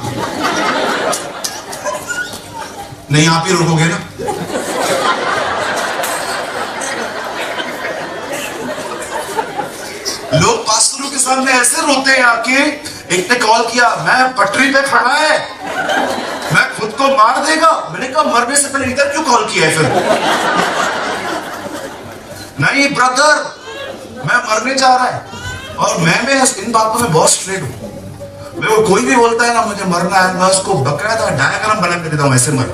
नहीं आप ही रोकोगे ना? लोग पास्टरों के सामने ऐसे रोते हैं आके। एक ने कॉल किया, मैं पटरी पे खड़ा है, मैं खुद को मार देगा। मैंने कहा मरने से पहले इधर क्यों कॉल किया है? फिर नहीं ब्रदर, मैं मरने जा रहा है। और मैं इन बातों में बहुत स्ट्रेट हूं। मेरे को कोई भी बोलता है ना मुझे मरना है, मैं उसको बकायदा डायग्राम बना के देता हूं, ऐसे मर।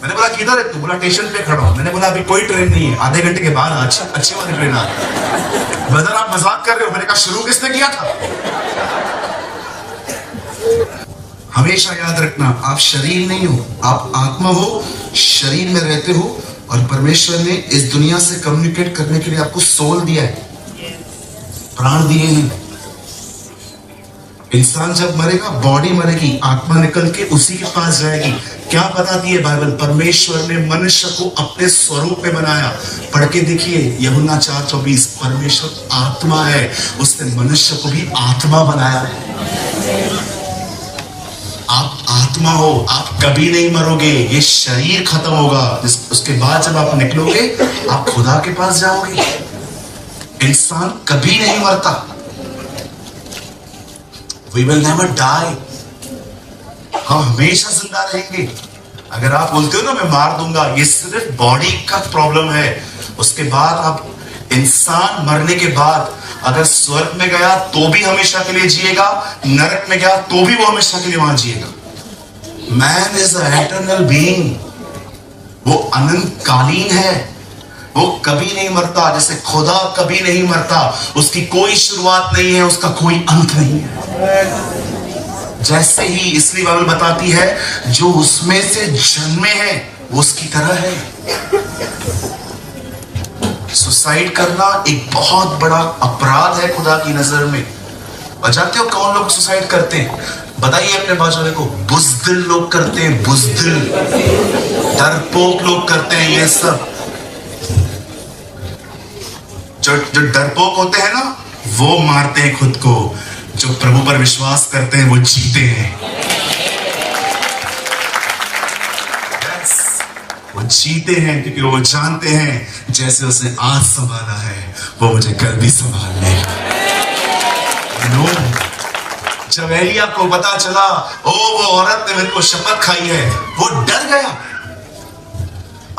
मैंने बोला किधर है तू? बोला स्टेशन पे खड़ा हूं। मैंने बोला अभी कोई ट्रेन नहीं है, आधे घंटे के बाद अच्छी वाली ट्रेन आ रही। ब्रदर आप मजाक कर रहे हो? मैंने कहा शुरू किसने किया था? हमेशा याद रखना, आप शरीर नहीं हो, आप आत्मा हो, शरीर में रहते हो। और परमेश्वर ने इस दुनिया से कम्युनिकेट करने के लिए आपको सोल दिया है, प्राण दिए हैं। इंसान जब मरेगा, बॉडी मरेगी, आत्मा निकल के उसी के पास जाएगी। क्या बताती है बाइबल? परमेश्वर ने मनुष्य को अपने स्वरूप में बनाया। पढ़ के देखिए यूहन्ना 4:24। परमेश्वर आत्मा है, उसने मनुष्य को भी आत्मा बनाया है। आप आत्मा हो, आप कभी नहीं मरोगे। ये शरीर खत्म होगा, उसके बाद जब आप निकलोगे आप खुदा के पास जाओगे। इंसान कभी नहीं मरता। We will never die। हम हमेशा जिंदा रहेंगे। अगर आप बोलते हो ना मैं मार दूंगा, ये सिर्फ बॉडी का प्रॉब्लम है। उसके बाद आप इंसान मरने के बाद अगर स्वर्ग में गया तो भी हमेशा के लिए जिएगा, नरक में गया तो भी वो हमेशा के लिए वहां जिएगा। Man is a eternal being, वो अनंतकालीन है, वो कभी नहीं मरता। जैसे खुदा कभी नहीं मरता, उसकी कोई शुरुआत नहीं है, उसका कोई अंत नहीं है। जैसे ही इसलिए बाइबल बताती है जो उसमें से जन्मे हैं वो उसकी तरह है। सुसाइड करना एक बहुत बड़ा अपराध है खुदा की नजर में। और जानते हो कौन लोग सुसाइड करते हैं? बताइए अपने बाजू वाले को। बुज़दिल लोग करते हैं, बुज़दिल, डरपोक लोग करते हैं ये सब। जो डरपोक होते हैं ना, वो मारते हैं खुद को। जो प्रभु पर विश्वास करते हैं वो जीते हैं। वो जीते हैं क्योंकि वो जानते हैं जैसे उसने आज संभाला है वो मुझे कल भी संभाल लेगा। जब एलिया को पता चला ओ वो औरत ने मेरे को शपथ खाई है, वो डर गया।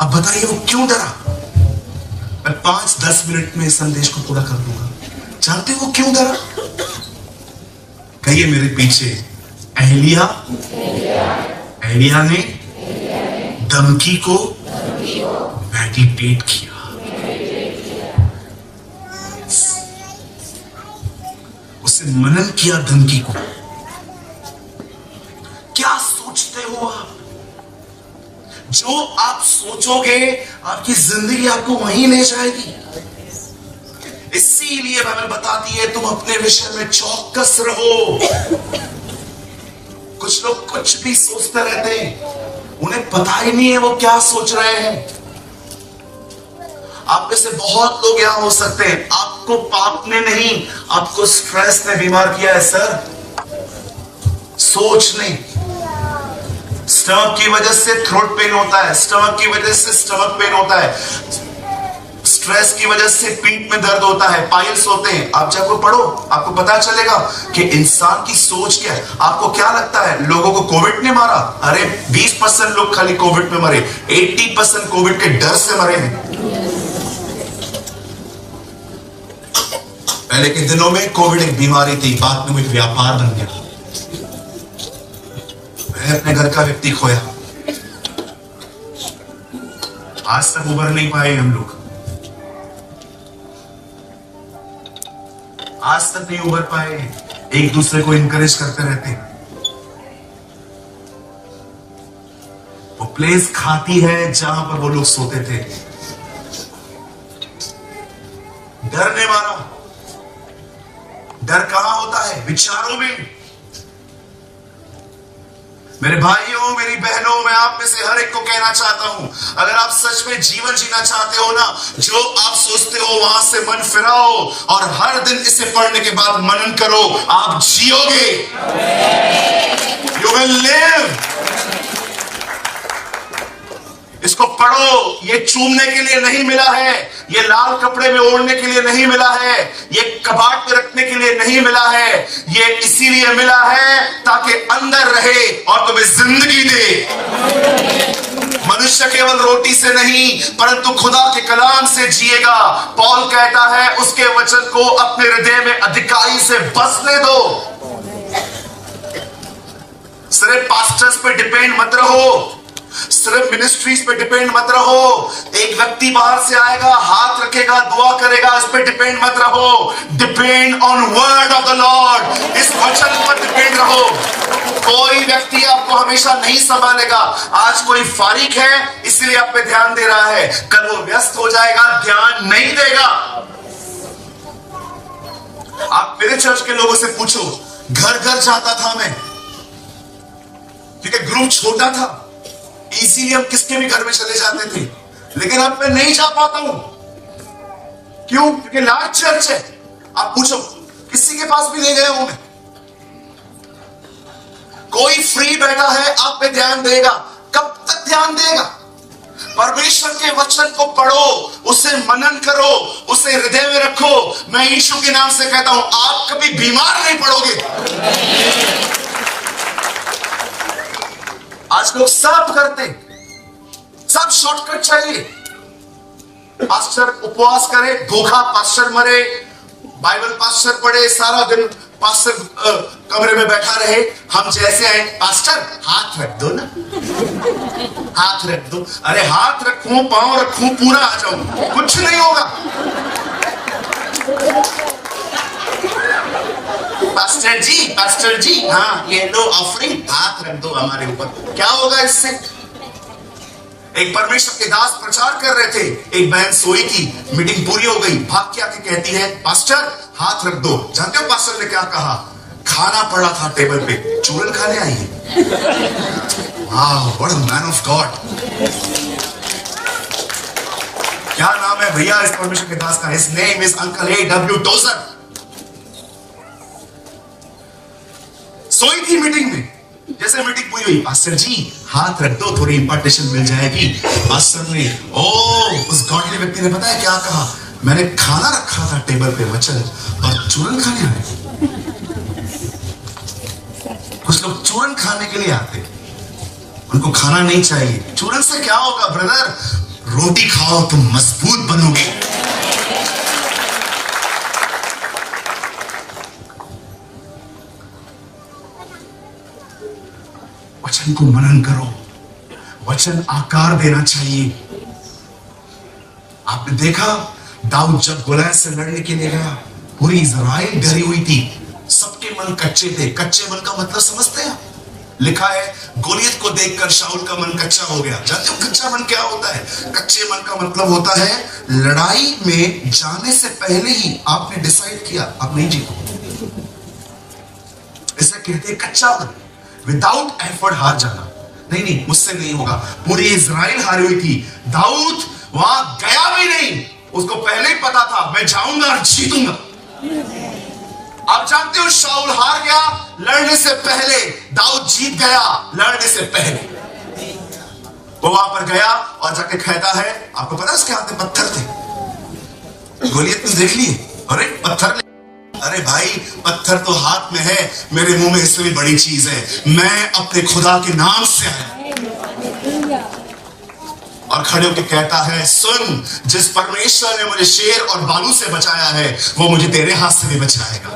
अब बताइए वो क्यों डरा? मैं 5-10 मिनट में इस संदेश को पूरा कर दूंगा। जानते हो वो क्यों डरा? कहिए मेरे पीछे। एलिया ने धमकी को मेडिटेट किया। उसे मनन किया धमकी को। क्या सोचते हो आप? जो आप सोचोगे आपकी जिंदगी आपको वहीं ले जाएगी। इसीलिए बाइबल बताती है तुम अपने विषय में चौकस रहो। कुछ लोग कुछ भी सोचते रहते हैं, उन्हें पता ही नहीं है वो क्या सोच रहे हैं। आप में से बहुत लोग यहां हो सकते हैं, आपको पाप ने नहीं, आपको स्ट्रेस ने बीमार किया है। सर सोच नहीं। स्टमक की वजह से थ्रोट पेन होता है, स्टमक की वजह से स्टमक पेन होता है, स्ट्रेस की वजह से पीठ में दर्द होता है, पाइल्स होते हैं। आप जब वो पढ़ो आपको पता चलेगा कि इंसान की सोच क्या है। आपको क्या लगता है लोगों को कोविड ने मारा? अरे 20% लोग खाली कोविड में मरे, 80% कोविड के डर से मरे हैं। पहले के दिनों में कोविड एक बीमारी थी, बाद में एक व्यापार बन गया। मैंने अपने घर का व्यक्ति खोया, आज तक उबर नहीं पाए हम लोग, आज तक नहीं उबर पाए। एक दूसरे को इनकरेज करते रहते। वो प्लेस खाती है जहां पर वो लोग सोते थे। डर ने मारा। डर कहां होता है? विचारों में। मेरे भाइयों मेरी बहनों, मैं आप में से हर एक को कहना चाहता हूं, अगर आप सच में जीवन जीना चाहते हो ना, जो आप सोचते हो वहां से मन फिराओ और हर दिन इसे पढ़ने के बाद मनन करो, आप जियोगे। You will live. इसको पढ़ो। ये चूमने के लिए नहीं मिला है, ये लाल कपड़े में ओढ़ने के लिए नहीं मिला है, ये कबाड़ में रखने के लिए नहीं मिला है, ये इसीलिए मिला है ताकि अंदर रहे और तुम्हें जिंदगी दे। मनुष्य केवल रोटी से नहीं परंतु खुदा के कलाम से जिएगा। पौल कहता है उसके वचन को अपने हृदय में अधिकाई से बसने दो। सिर्फ पास्टर्स पे डिपेंड मत रहो, सिर्फ मिनिस्ट्रीज पे डिपेंड मत रहो। एक व्यक्ति बाहर से आएगा, हाथ रखेगा, दुआ करेगा, इस पे डिपेंड मत रहो। Depend on word of the Lord, इस वचन पर डिपेंड रहो। कोई व्यक्ति आपको हमेशा नहीं संभालेगा। आज कोई फारिग है इसलिए आप पे ध्यान दे रहा है, कल वो व्यस्त हो जाएगा, ध्यान नहीं देगा। आप मेरे चर्च के लोगों से पूछो, घर घर जाता था मैं, क्योंकि ग्रुप छोटा था, इसीलिए हम किसके भी घर में चले जाते थे। लेकिन अब मैं नहीं जा पाता हूं। क्यों? क्योंकि लार्ज चर्च है। आप पूछो, किसी के पास भी नहीं गया हूं मैं। कोई फ्री बैठा है, आप पे ध्यान देगा। कब तक ध्यान देगा? परमेश्वर के वचन को पढ़ो, उसे मनन करो, उसे हृदय में रखो। मैं यीशु के नाम से कहता हूं, आप कभी बीमार नहीं पड़ोगे। आज लोग सब करते, सब शॉर्टकट चाहिए। पास्टर उपवास करे, भूखा पास्टर मरे, बाइबल पास्टर पढ़े, सारा दिन पास्टर कमरे में बैठा रहे। हम जैसे आए, पास्टर हाथ रख दो ना, हाथ रख दो। अरे हाथ रखूं, पांव रखूं, पूरा आ जाऊं, कुछ नहीं होगा। पास्टर जी हाँ ये लो ऑफरिंग, हाथ रख दो हमारे ऊपर, क्या होगा इससे? एक परमेश्वर के दास प्रचार कर रहे थे, एक बहन सोई थी, मीटिंग पूरी हो गई, भाग के आके कहती है, पास्टर हाथ रख दो। जानते हो पास्टर ने क्या कहा? खाना पड़ा था टेबल पे, चूरन खाने आई है। वाह, what a man of God. क्या नाम है भैया इस परमेश्वर के दास का? His name is uncle A.W. Trouser. सोई थी मीटिंग में, जैसे मीटिंग पूरी हुई, पास्टर जी हाथ रख दो, थोड़ी इंपार्टेशन मिल जाएगी। पास्टर ने उस गॉडली व्यक्ति ने पता है क्या कहा? मैंने खाना रखा था टेबल पे, वचन, और चूरन खाने आए। कुछ लोग चूरन खाने के लिए आते, उनको खाना नहीं चाहिए। चूरन से क्या होगा ब्रदर? रोटी खाओ तुम मजबूत बनोगे। वचन को मनन करो, वचन आकार देना चाहिए। आपने देखा दाऊद जब गोलियत से लड़ने के लिए गया, पूरी इज़राइल डरी हुई थी, सबके मन कच्चे थे। कच्चे मन का मतलब समझते हैं? लिखा है गोलियत को देखकर शाऊल का मन कच्चा हो गया। जानते हो कच्चा मन क्या होता है? कच्चे मन का मतलब होता है लड़ाई में जाने से पहले ही आपने डिसाइड किया आप नहीं जीतो। ऐसा कहते हैं कच्चा मन, विदाउट एफर्ट हार जाना। नहीं, मुझसे नहीं होगा। पूरी इज़राइल हारी हुई थी, दाऊद वहां गया भी नहीं, उसको पहले ही पता था मैं जाऊंगा और जीतूंगा। आप जानते हो शाऊल हार गया लड़ने से पहले, दाऊद जीत गया लड़ने से पहले। वो वहां पर गया और जाके कहता है, आपको पता है उसके हाथ में पत्थर थे। गोलियत ने देख ली, अरे पत्थर, अरे भाई पत्थर तो हाथ में है, मेरे मुंह में इससे भी बड़ी चीज है, मैं अपने खुदा के नाम से आया। और खड़े होकर कहता है, सुन, जिस परमेश्वर ने मुझे शेर और भालू से बचाया है वो मुझे तेरे हाथ से भी बचाएगा।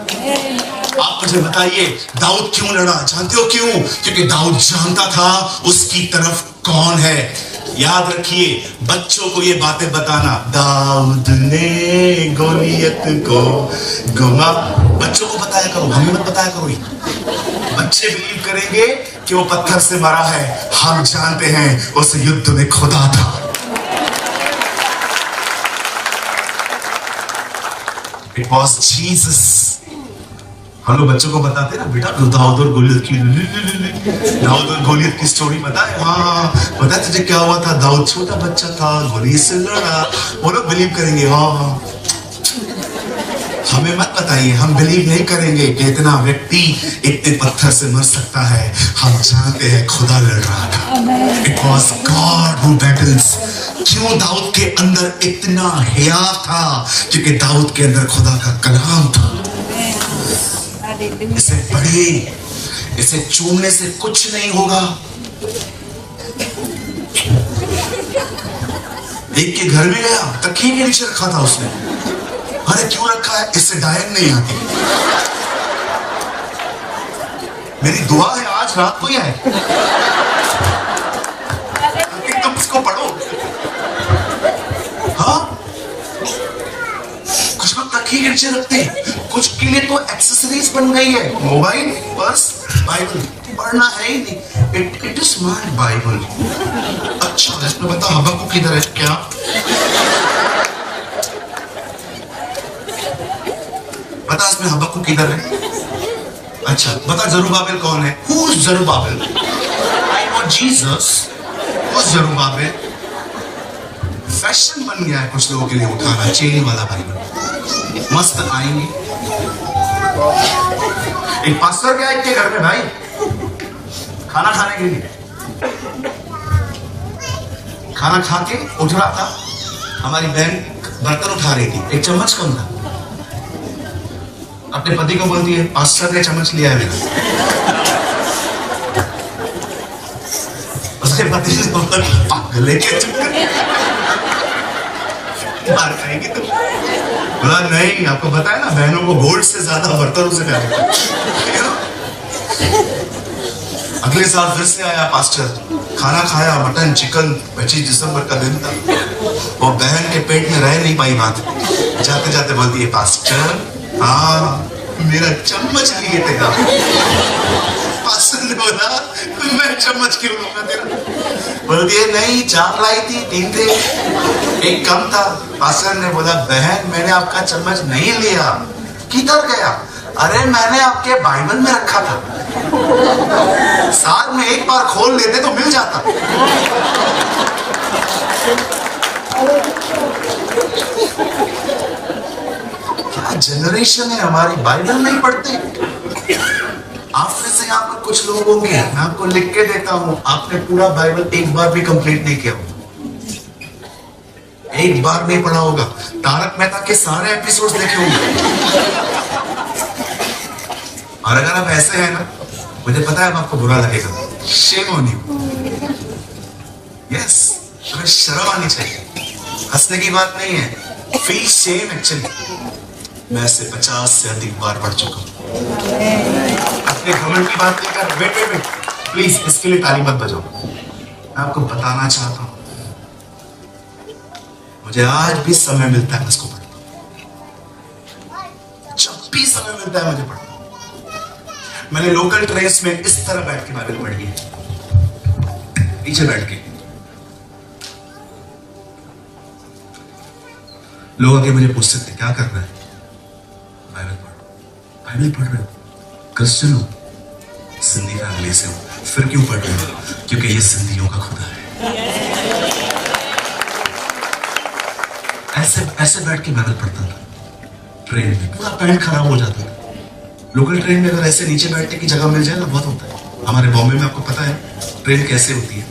आप मुझे बताइए दाऊद क्यों लड़ा? जानते हो क्यों? क्योंकि दाऊद जानता था उसकी तरफ कौन है। याद रखिए, बच्चों को ये बातें बताना, दाऊद ने गोलियत को घुमा, बच्चों को बताया करो, हमें मत बताया करो। बच्चे बिलीव करेंगे कि वो पत्थर से मरा है, हम जानते हैं उस युद्ध में खुदा था। It was Jesus। हम लोग बच्चों को बताते ना, बेटा दाऊद और गोलियत की स्टोरी पता है? हाँ, पता है तुझे क्या हुआ था? दाऊद छोटा बच्चा था, गोलियत से लड़ा। वो लोग बिलीव करेंगे। हाँ, हमें मत बताइए, हम बिलीव नहीं करेंगे कि इतना व्यक्ति इतने पत्थर से मर सकता है। हम जानते हैं खुदा लड़ रहा था। It was God who battles। क्यों दाऊद के अंदर इतना हया था? क्योंकि दाऊद के अंदर खुदा का कलाम था। इसे पढ़िए, इसे चूमने से कुछ नहीं होगा। एक के घर में गया, तकिए के नीचे रखा था उसने। अरे क्यों रखा है? इससे डायन नहीं आती। मेरी दुआ है आज रात को ही आए, तुम इसको पढ़ो। हाँ, कुछ लोग तकिए के नीचे रखते हैं, कुछ के लिए तो एक्सेसरीज बन गई है, मोबाइल, पर्स, बाइबल। पढ़ना है ही नहीं। It is my Bible. अच्छा, इसमें बता हबक्कुक किधर है? क्या बता इसमें हबक्कुक किधर है? अच्छा बता जरुब्बाबिल कौन है? Who is Zerubbabel? I know Jesus. Who is Zerubbabel? Fashion बन गया है कुछ लोगों के लिए उठाना चेन वाला बाइबल। मस्त आएंगे। एक पास्टर गया इनके घर में भाई खाना खाने के लिए। खाना खा के उठ रहा था, हमारी बहन बर्तन उठा रही थी, एक चम्मच कम था। अपने पति को बोलती है, पास्टर ने चम्मच लिया है मेरा। उसके पति ने बोला, पागल है क्या? मार खाएगी तुम? बोला नहीं, आपको पता है ना बहनों को गोल्ड से ज्यादा बर्तनों से प्यार है। अगले साल फिर से आया पास्टर, खाना खाया, मटन चिकन। 25 दिसंबर का दिन था। वो बहन के पेट में रह नहीं पाई बात, जाते जाते बोलती है, पास्टर हाँ मेरा चम्मच लिए थे आप। पास्टर ने बोला, मैं चम्मच क्यों लूंगा तेरा? बोलती है नहीं, 4 लाई थी, 3 थे, एक कम था। पास्टर ने बोला, बहन मैंने आपका चम्मच नहीं लिया। किधर गया? अरे मैंने आपके बाइबल में रखा था, साल में एक बार खोल लेते तो मिल जाता। क्या जनरेशन है हमारी, बाइबल नहीं पढ़ते। आप में से यहाँ पर कुछ लोग होंगे, मैं आपको लिख के देता हूँ, आपने पूरा बाइबल एक बार भी कंप्लीट नहीं किया होगा, एक बार नहीं पढ़ा होगा, तारक मेहता के सारे एपिसोड्स देखे होंगे। और अगर आप ऐसे हैं ना, मुझे पता है अब आपको बुरा लगेगा, शेम ऑन यू। यस, तुम्हें शर्म आनी चाहिए, हंसने की बात नहीं है, फील शेम एक्चुअली। मैं ऐसे 50 से अधिक बार पढ़ चुका हूं। अपने घमंड की बात नहीं कर, वेट प्लीज इसके लिए ताली मत बजाओ। मैं आपको बताना चाहता हूं, मुझे आज भी समय मिलता है इसको पढ़ता हूं, जब भी समय मिलता है मुझे पढ़ता हूं। मैंने लोकल ट्रेन्स में इस तरह बैठ के बाइबल पढ़ी है, नीचे बैठ के। लोग आके मुझे पूछते थे, क्या कर रहे हैं? बाइबल पढ़ रहे हो? क्रिश्चियन हो? सिंधी फैमिली से हो? फिर क्यों पढ़ रहे हो? क्योंकि ये सिंधियों का खुदा है। ऐसे बैठ के बाइबल पढ़ता था ट्रेन में, पूरा पैंट खराब हो जाता था। लोकल ट्रेन में अगर ऐसे नीचे बैठने की जगह मिल जाए ना, बहुत होता है। हमारे बॉम्बे में आपको पता है ट्रेन कैसे होती है।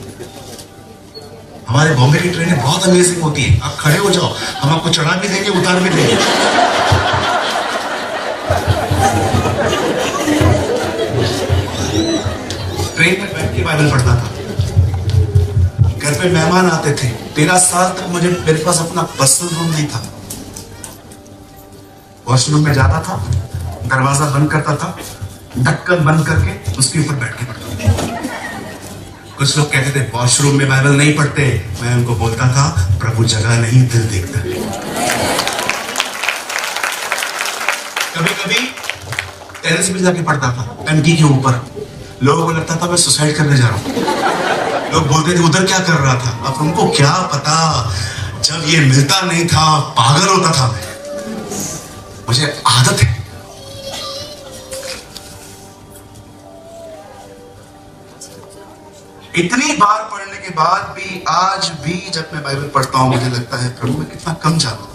हमारे बॉम्बे की ट्रेनें बहुत अमेजिंग होती है। आप खड़े हो जाओ, हम आपको चढ़ा भी देंगे, उतार भी देंगे। ट्रेन में बैठ के बाइबल पढ़ता था। घर पे मेहमान आते थे, 13 साल तक मेरे पास अपना पर्सनल रूम नहीं था। वॉशरूम में जाता था, दरवाजा बंद करता था, ढक्कन बंद करके उसके ऊपर बैठ के पढ़ता था। कुछ लोग कहते थे वॉशरूम में बाइबल नहीं पढ़ते, मैं उनको बोलता था प्रभु जगह नहीं दिल देखता है। कभी कभी टेरेस पे जाके पढ़ता था, टंकी के ऊपर। लोगों को लगता था मैं सुसाइड करने जा रहा हूं। लोग बोलते थे उधर क्या कर रहा था? अब उनको क्या पता, जब ये मिलता नहीं था पागल होता था मैं। मुझे आदत है। इतनी बार पढ़ने के बाद भी आज भी जब मैं बाइबल पढ़ता हूं मुझे लगता है प्रभु मैं कितना कम जानता हूं।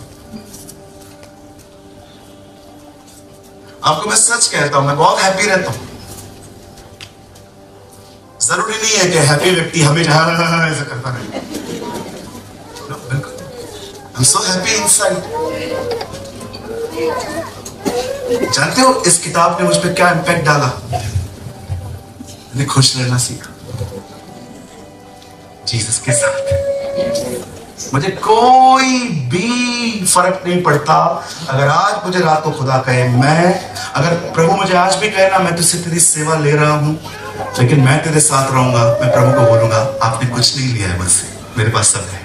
आपको मैं सच कहता हूं, मैं बहुत हैप्पी रहता हूं। जरूरी नहीं है कि हैप्पी व्यक्ति हमें ऐसा करता रहे। बिल्कुल, I'm so happy inside। जानते हो इस किताब ने मुझ पर क्या इंपैक्ट डाला? मैंने खुश रहना सीखा जीसस के साथ। मुझे कोई भी फर्क नहीं पड़ता अगर आज मुझे रात को खुदा कहे, अगर प्रभु मुझे आज भी कहे ना, मैं तुझसे तेरी सेवा ले रहा हूं लेकिन मैं तेरे साथ रहूंगा, मैं प्रभु को बोलूंगा आपने कुछ नहीं लिया है मुझसे, मेरे पास सब है,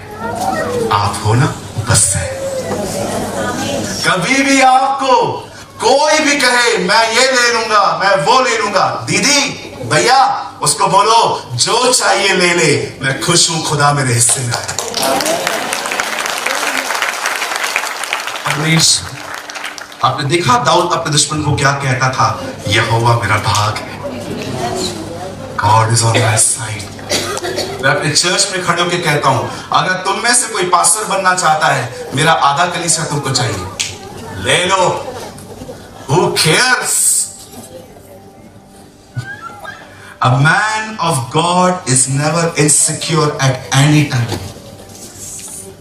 आप हो ना बस है। कभी भी आपको कोई भी कहे मैं ये ले लूंगा, मैं वो ले लूंगा, दीदी भैया उसको बोलो जो चाहिए ले ले, मैं खुश हूं, खुदा मेरे हिस्से में आया। आपने देखा दाऊद अपने दुश्मन को क्या कहता था, यहोवा मेरा भाग है, God is on my side. मैं अपने चर्च में खड़े होकर कहता हूं, अगर तुम में से कोई पास्टर बनना चाहता है, मेरा आधा कलीसिया तुमको चाहिए, ले लो, who cares? A man of God is never insecure at any time.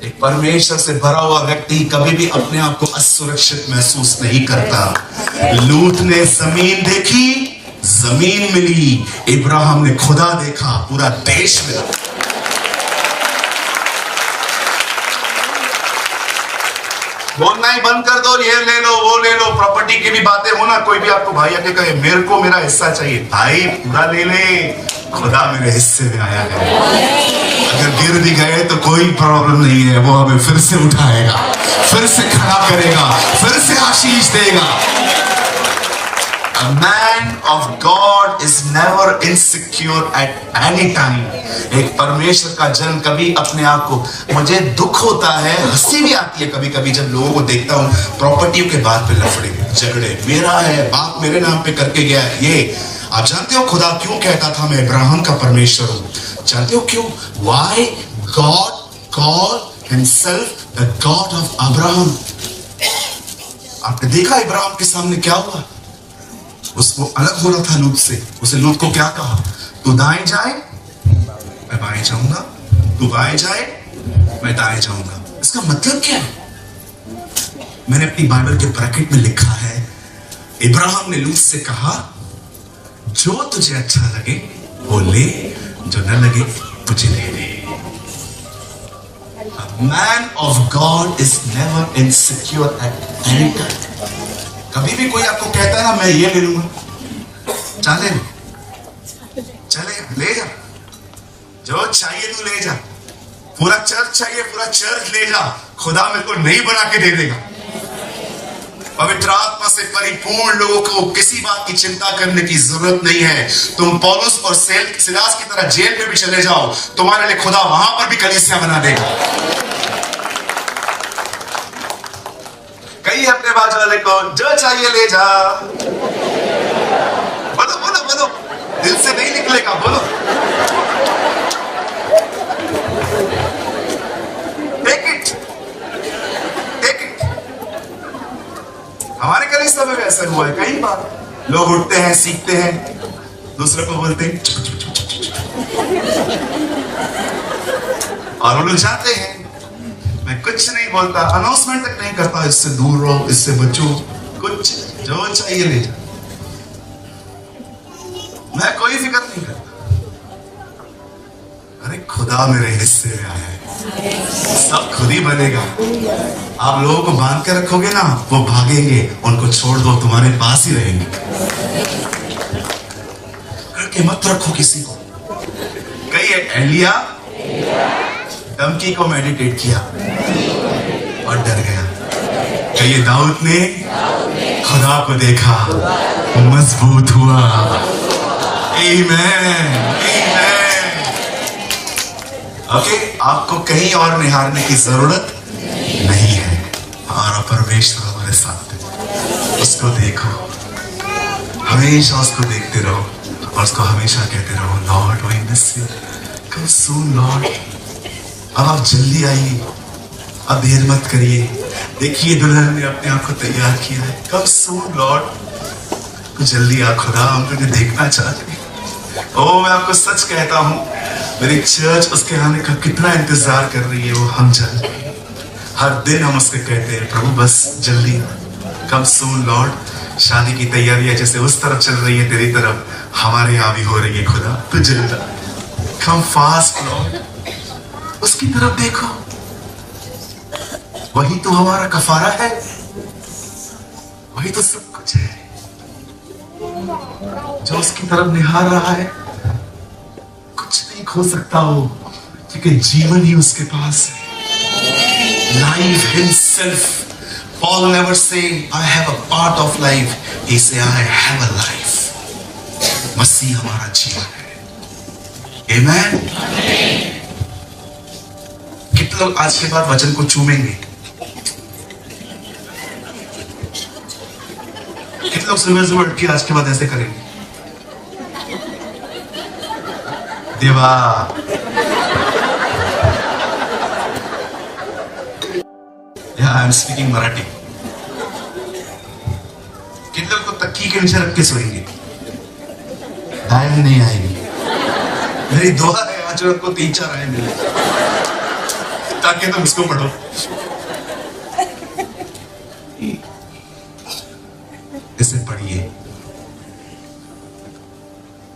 एक परमेश्वर से भरा हुआ व्यक्ति कभी भी अपने आप को असुरक्षित महसूस नहीं करता। लूत ने जमीन देखी, जमीन मिली, इब्राहिम ने खुदा देखा, पूरा देश मिला। बोलना ही बंद कर दो, ये ले लो वो ले लो, प्रॉपर्टी की भी बातें हो ना, कोई भी आपको भाई आके कहे मेरे को मेरा हिस्सा चाहिए, भाई पूरा ले ले, खुदा मेरे हिस्से में आया है। अगर गिर भी गए तो कोई प्रॉब्लम नहीं है, वो हमें फिर से उठाएगा, फिर से खड़ा करेगा, फिर से आशीष देगा। A man of God is never insecure at any time. एक परमेश्वर का जन कभी अपने आप को, मुझे दुख होता है, हंसी भी आती है कभी कभी जब लोगों को देखता हूँ प्रॉपर्टियों के बात पे लफड़े झगड़े, मेरा है, बाप मेरे नाम पे करके गया है ये। आप जानते हो खुदा क्यों कहता था मैं इब्राहिम का परमेश्वर हूं? जानते हो क्यों? Why God called himself the God of Abraham? आपने देखा इब्राहिम के सामने क्या हुआ? उसको अलग हो रहा था लूत से, उसे लूत को क्या कहा? तू दाएं जाए मैं बाएं जाऊंगा, तू बाएं जाए मैं दाएं जाऊंगा। इसका मतलब क्या है? मैंने अपनी बाइबल के ब्रैकेट में लिखा है, इब्राहिम ने लूत से कहा जो तुझे अच्छा लगे वो ले, जो न लगे तुझे ले ले। A man of God is never insecure at any time. कभी भी कोई आपको कहता है ना मैं ये ले लूंगा, चले ले जा, जो चाहिए तू ले जा, पूरा चर्च चाहिए पूरा चर्च ले जा, खुदा मेरे को नहीं बना के दे देगा। पवित्र आत्मा से परिपूर्ण लोगों को किसी बात की चिंता करने की जरूरत नहीं है। तुम पौलुस और सिलास की तरह जेल में भी चले जाओ, तुम्हारे लिए खुदा वहां पर भी कलीसिया बना देगा। कहीं अपने बाजू वाले को जो चाहिए ले जा, बोलो बोलो बोलो, दिल से नहीं निकलेगा, बोलो। Take it, take it. हमारे कलीसिया में भी ऐसा हुआ है कई बार, लोग उठते हैं सीखते हैं, दूसरे को बोलते हैं और वो लोग जाते हैं। मैं कुछ नहीं बोलता, अनाउंसमेंट तक नहीं करता, इससे दूर रहो, इससे बचो, कुछ जो चाहिए ले जा, मैं कोई फिक्र नहीं करता। अरे खुदा मेरे हिस्से में आया है, सब खुद ही बनेगा। आप लोगों को बांध के रखोगे ना, वो भागेंगे, उनको छोड़ दो, तुम्हारे पास ही रहेंगे। करके मत रखो किसी को। कई एलिया धमकी को मेडिटेट किया और डर गया। कई दाऊद ने खुदा को देखा, मजबूत हुआ। आमीन, आमीन। ओके, आपको कहीं और निहारने की जरूरत नहीं है, हमारा परमेश्वर हमारे साथ है। उसको देखो, हमेशा उसको देखते रहो और उसको हमेशा कहते रहो, Lord we miss you, come soon Lord. अब आप जल्दी आइए, अब देर मत करिए। देखिए दुल्हन ने अपने आप को तैयार किया है, कम सून लॉर्ड, तो जल्दी आ खुदा, हम तुझे देखना चाहते हैं। ओ मैं आपको सच कहता हूँ, मेरी चर्च उसके आने का कितना इंतजार कर रही है। वो हम चल, हर दिन हम उसके कहते हैं, प्रभु बस जल्दी आ, कम सून लॉर्ड। शादी की तैयारियां जैसे उस तरफ चल रही है तेरी तरफ, हमारे यहाँ भी हो रही है खुदा, तो जल्दी कम फास्ट लॉर्ड। उसकी तरफ देखो, वही तो हमारा कफारा है, वही तो सब कुछ है। जो उसकी तरफ निहार रहा है, कुछ नहीं खो सकता वो, क्योंकि जीवन ही उसके पास है। Life himself. Paul never say I have a part of life. He say I have a life. मसीह हमारा जीवन है। Amen. कितने लोग आज के बाद वचन को चूमेंगे? कितने लोग सुबह सुबह उठ के आज के बाद ऐसे करेंगे? देवा, आई एम स्पीकिंग मराठी। कितने लोग को तकिए के नीचे रख के सोएंगे? आयन नहीं आएगी। मेरी दुआ है आज रात को 3-4 आए मिले, ताकि तुम इसको पढ़ो। इसे पढ़िए।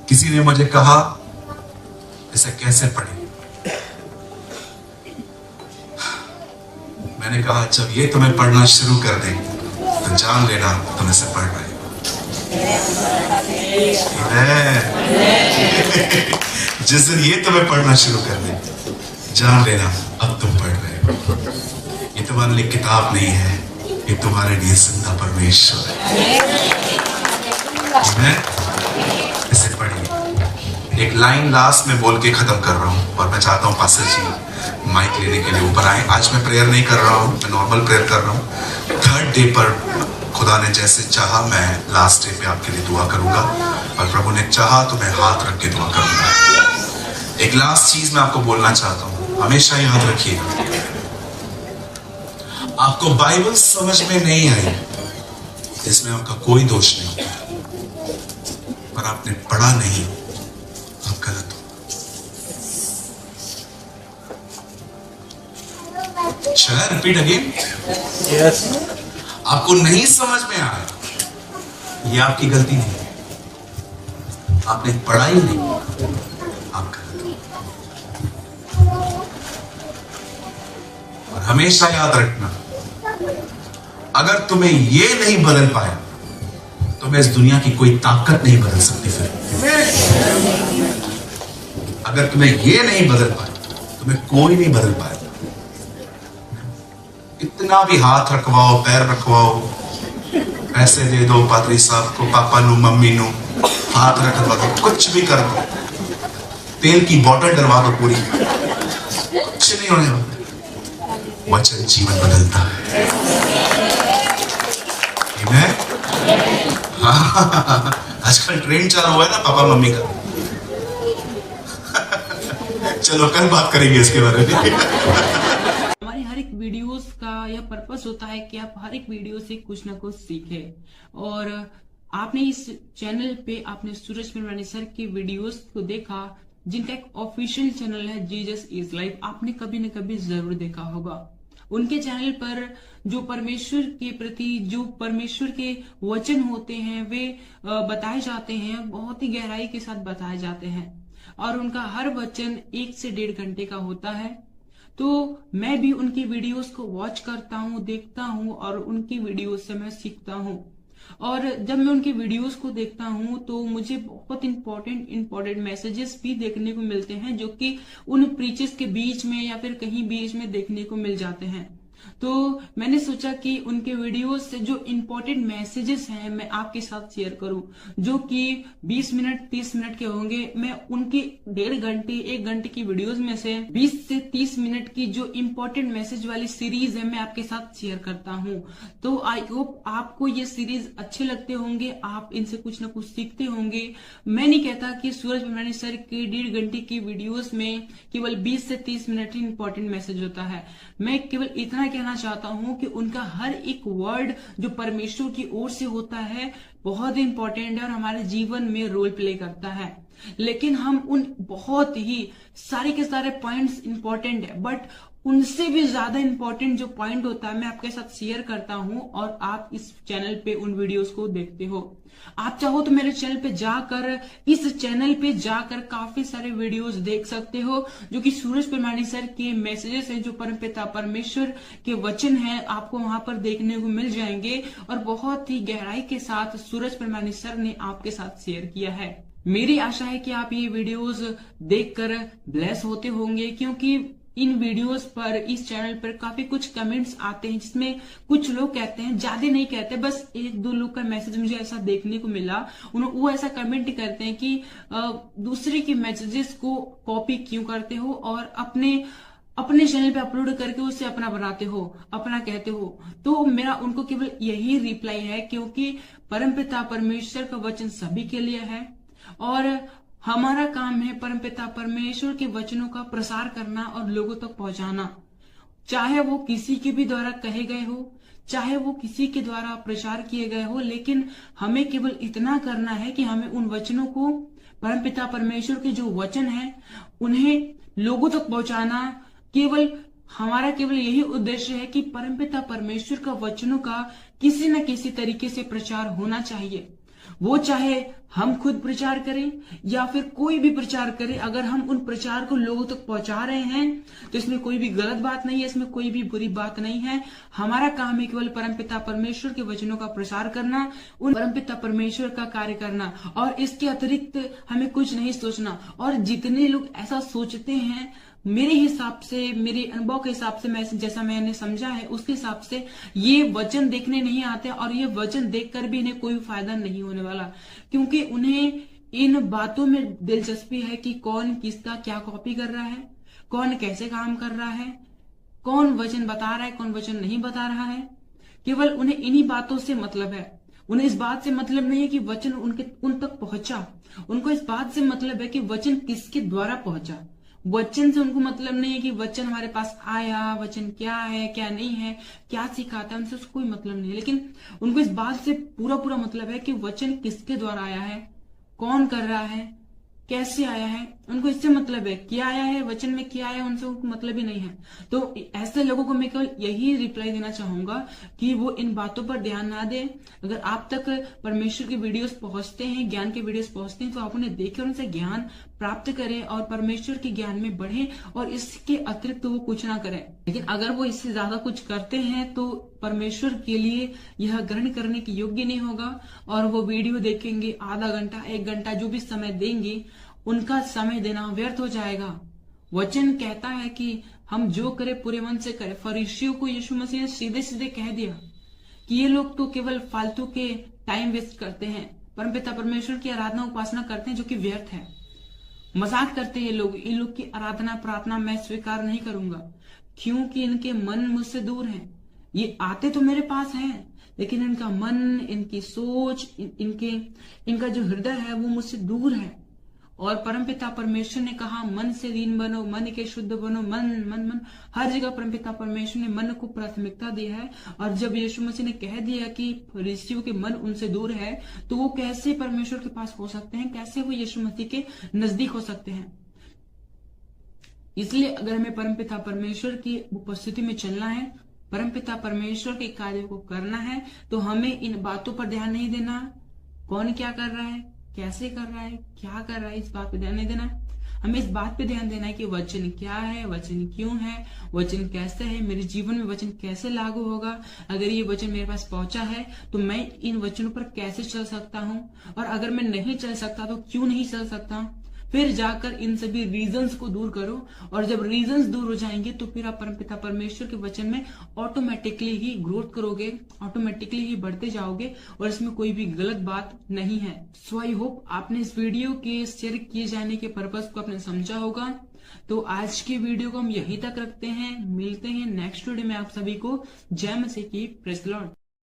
किसी ने मुझे कहा इसे कैसे पढ़े? मैंने कहा जब ये तुम्हें पढ़ना शुरू कर दे तो जान लेना तुम इसे पढ़ रहे हो। जिस दिन ये तुम्हें पढ़ना शुरू कर दे, जान लेना अब तुम पढ़ रहे हो। ये तुम्हारे लिए किताब नहीं है, ये तुम्हारे लिए जिंदा परमेश्वर है। इसे पढ़िए। एक लाइन लास्ट में बोल के खत्म कर रहा हूं, और मैं चाहता हूं पास्टर जी माइक लेने के लिए ऊपर आए। आज मैं प्रेयर नहीं कर रहा हूं, मैं नॉर्मल प्रेयर कर रहा हूं। 3rd डे पर खुदा ने जैसे चाहा मैं लास्ट डे पे आपके लिए दुआ करूंगा, और प्रभु ने चाहा तो मैं हाथ रख के दुआ करूंगा। एक लास्ट चीज मैं आपको बोलना चाहता हूं, हमेशा याद रखिएगा, आपको बाइबल समझ में नहीं आई, इसमें आपका कोई दोष नहीं, पर आपने पढ़ा नहीं, आप गलत हो। Shall I repeat again? Yes. आपको नहीं समझ में आया, ये आपकी गलती नहीं, आपने पढ़ा ही नहीं, आप गलत हो। और हमेशा याद रखना, अगर तुम्हें ये नहीं बदल पाया तो मैं इस दुनिया की कोई ताकत नहीं बदल सकती। फिर अगर तुम्हें ये नहीं बदल पाया, तुम्हें कोई नहीं बदल पाया। इतना भी हाथ रखवाओ, पैर रखवाओ, पैसे दे दो पादरी साहब को, पापा नु मम्मी नु, हाथ रखवा दो, कुछ भी कर दो, तेल की बोतल डलवा दो पूरी, कुछ नहीं होने वाला। वचन जीवन बदलता है। आजकल ट्रेंड चालू हुआ है ना पापा मम्मी का। चलो कल बात करेंगे इसके बारे में। हमारे हर एक वीडियोस का यह पर्पस होता है कि आप हर एक वीडियो से कुछ ना कुछ सीखें। और आपने इस चैनल पे आपने सूरज पिरवानी सर की वीडियोस को देखा, जिनका एक ऑफिशियल चैनल है जीसस इज लाइफ, आपने कभी न कभी जरूर देखा होगा। उनके चैनल पर जो परमेश्वर के प्रति जो परमेश्वर के वचन होते हैं वे बताए जाते हैं, बहुत ही गहराई के साथ बताए जाते हैं, और उनका हर वचन 1 से 1.5 घंटे का होता है। तो मैं भी उनकी वीडियोस को वॉच करता हूँ, देखता हूँ, और उनकी वीडियोस से मैं सीखता हूँ। और जब मैं उनकी वीडियोस को देखता हूँ तो मुझे बहुत इंपॉर्टेंट मैसेजेस भी देखने को मिलते हैं, जो कि उन प्रीचेस के बीच में या फिर कहीं बीच में देखने को मिल जाते हैं। तो मैंने सोचा कि उनके वीडियोस से जो इम्पोर्टेंट मैसेजेस हैं मैं आपके साथ शेयर करूं, जो कि 20 मिनट 30 मिनट के होंगे। मैं उनकी 1.5 घंटे 1 घंटे की वीडियोस में से 20 से 30 मिनट की जो इम्पोर्टेंट मैसेज वाली सीरीज है मैं आपके साथ शेयर करता हूं। तो आई होप आपको ये सीरीज अच्छे लगते होंगे, आप इनसे कुछ ना कुछ सीखते होंगे। मैं नहीं कहता कि सूरज पिरवानी सर की 1.5 घंटे की वीडियोस में केवल 20 से 30 मिनट ही इम्पोर्टेंट मैसेज होता है। मैं केवल इतना कहना चाहता हूं कि उनका हर एक वर्ड जो परमेश्वर की ओर से होता है बहुत ही इंपॉर्टेंट है और हमारे जीवन में रोल प्ले करता है। लेकिन हम उन बहुत ही सारे के सारे पॉइंट्स इंपॉर्टेंट है, बट उनसे भी ज्यादा इंपॉर्टेंट जो पॉइंट होता है मैं आपके साथ शेयर करता हूं और आप इस चैनल पे उन वीडियोस को देखते हो। आप चाहो तो मेरे चैनल पे जाकर काफी सारे वीडियोस देख सकते हो जो कि सूरज परमाणी सर के मैसेजेस हैं, जो परमपिता परमेश्वर के वचन हैं, आपको वहां पर देखने को मिल जाएंगे और बहुत ही गहराई के साथ सूरज परमाणी सर ने आपके साथ शेयर किया है। मेरी आशा है कि आप ये वीडियोस देखकर ब्लेस होते होंगे, क्योंकि इन वीडियोस पर इस चैनल पर काफी कुछ कमेंट्स आते हैं जिसमें कुछ लोग कहते हैं, ज्यादा नहीं कहते, बस एक दो लोग का मैसेज मुझे ऐसा देखने को मिला, वो ऐसा कमेंट करते हैं कि दूसरे के मैसेजेस को कॉपी क्यों करते हो और अपने चैनल पे अपलोड करके उसे अपना बनाते हो, अपना कहते हो। तो मेरा उनको केवल यही रिप्लाई है, क्योंकि परमपिता परमेश्वर का वचन सभी के लिए है और हमारा काम है परमपिता परमेश्वर के वचनों का प्रसार करना और लोगों तक पहुंचाना, चाहे वो किसी के भी द्वारा कहे गए हो, चाहे वो किसी के द्वारा प्रचार किए गए हो, लेकिन हमें केवल इतना करना है कि हमें उन वचनों को, परमपिता परमेश्वर के जो वचन है, उन्हें लोगों तक पहुंचाना। हमारा केवल यही उद्देश्य है कि परमपिता परमेश्वर का वचनों का किसी न किसी तरीके से प्रचार होना चाहिए। वो चाहे हम खुद प्रचार करें या फिर कोई भी प्रचार करे, अगर हम उन प्रचार को लोगों तक पहुंचा रहे हैं तो इसमें कोई भी गलत बात नहीं है, इसमें कोई भी बुरी बात नहीं है। हमारा काम है केवल परमपिता परमेश्वर के वचनों का प्रसार करना, उन परमपिता परमेश्वर का कार्य करना और इसके अतिरिक्त हमें कुछ नहीं सोचना। और जितने लोग ऐसा सोचते हैं, मेरे हिसाब से, मेरे अनुभव के हिसाब से, जैसा मैंने समझा है उसके हिसाब से ये वचन देखने नहीं आते और ये वचन देखकर भी इन्हें कोई फायदा नहीं होने वाला, क्योंकि उन्हें इन बातों में दिलचस्पी है कि कौन किसका क्या कॉपी कर रहा है, कौन कैसे काम कर रहा है, कौन वचन बता रहा है, कौन वचन नहीं बता रहा है। केवल उन्हें इन्हीं बातों से मतलब है। उन्हें इस बात से मतलब नहीं है कि वचन उन तक पहुंचा, उनको इस बात से मतलब है कि वचन किसके द्वारा पहुंचा। वचन से उनको मतलब नहीं है कि वचन हमारे पास आया, वचन क्या है क्या नहीं है, क्या सिखाता है, उनसे उसको कोई मतलब नहीं है। लेकिन उनको इस बात से पूरा मतलब है कि वचन किसके द्वारा आया है, कौन कर रहा है, कैसे आया है, उनको इससे मतलब है। क्या आया है, वचन में क्या आया, उनसे उनको मतलब ही नहीं है। तो ऐसे लोगों को मैं केवल यही रिप्लाई देना चाहूंगा कि वो इन बातों पर ध्यान ना दें। अगर आप तक परमेश्वर के वीडियोस पहुंचते हैं, ज्ञान के वीडियोस पहुंचते हैं, तो आप उन्हें देखें, उनसे ज्ञान प्राप्त करें और परमेश्वर के ज्ञान में बढ़ें और इसके अतिरिक्त वो कुछ ना करें। लेकिन अगर वो इससे ज्यादा कुछ करते हैं तो परमेश्वर के लिए यह ग्रहण करने के योग्य नहीं होगा और वो वीडियो देखेंगे, आधा घंटा 1 घंटा जो भी समय देंगे, उनका समय देना व्यर्थ हो जाएगा। वचन कहता है कि हम जो करें पूरे मन से करें। फरीसियों को यीशु मसीह ने सीधे सीधे कह दिया कि ये लोग तो केवल फालतू के टाइम वेस्ट करते हैं, परमपिता परमेश्वर की आराधना उपासना करते हैं जो कि व्यर्थ है, मजाक करते हैं ये लोग, इन लोग की आराधना प्रार्थना मैं स्वीकार नहीं करूंगा, क्योंकि इनके मन मुझसे दूर हैं। ये आते तो मेरे पास हैं, लेकिन इनका मन, इनकी सोच, इनका जो हृदय है वो मुझसे दूर है। और परमपिता परमेश्वर ने कहा मन से दीन बनो, मन के शुद्ध बनो, मन हर जगह परमपिता परमेश्वर ने मन को प्राथमिकता दी है। और जब यीशु मसीह ने कह दिया कि फरीसियों के मन उनसे दूर है, तो वो कैसे परमेश्वर के पास हो सकते हैं, कैसे वो यीशु मसीह के नजदीक हो सकते हैं। इसलिए अगर हमें परमपिता परमेश्वर की उपस्थिति में चलना है, परमपिता परमेश्वर के कार्य को करना है, तो हमें इन बातों पर ध्यान नहीं देना, कौन क्या कर रहा है, कैसे कर रहा है, क्या कर रहा है, इस बात पे ध्यान नहीं देना है। हमें इस बात पे ध्यान देना है कि वचन क्या है, वचन क्यों है, वचन कैसे है, मेरे जीवन में वचन कैसे लागू होगा, अगर ये वचन मेरे पास पहुंचा है तो मैं इन वचनों पर कैसे चल सकता हूं, और अगर मैं नहीं चल सकता तो क्यों नहीं चल सकता। फिर जाकर इन सभी रीजंस को दूर करो, और जब रीजंस दूर हो जाएंगे तो फिर आप परमपिता परमेश्वर के वचन में ऑटोमेटिकली ही ग्रोथ करोगे, ऑटोमेटिकली ही बढ़ते जाओगे, और इसमें कोई भी गलत बात नहीं है। सो आई होप आपने इस वीडियो के शेयर किए जाने के पर्पस को आपने समझा होगा। तो आज की वीडियो को हम यहीं तक रखते हैं, मिलते हैं नेक्स्ट वीडियो में। आप सभी को जय मसीह की, प्रेज़ द लॉर्ड।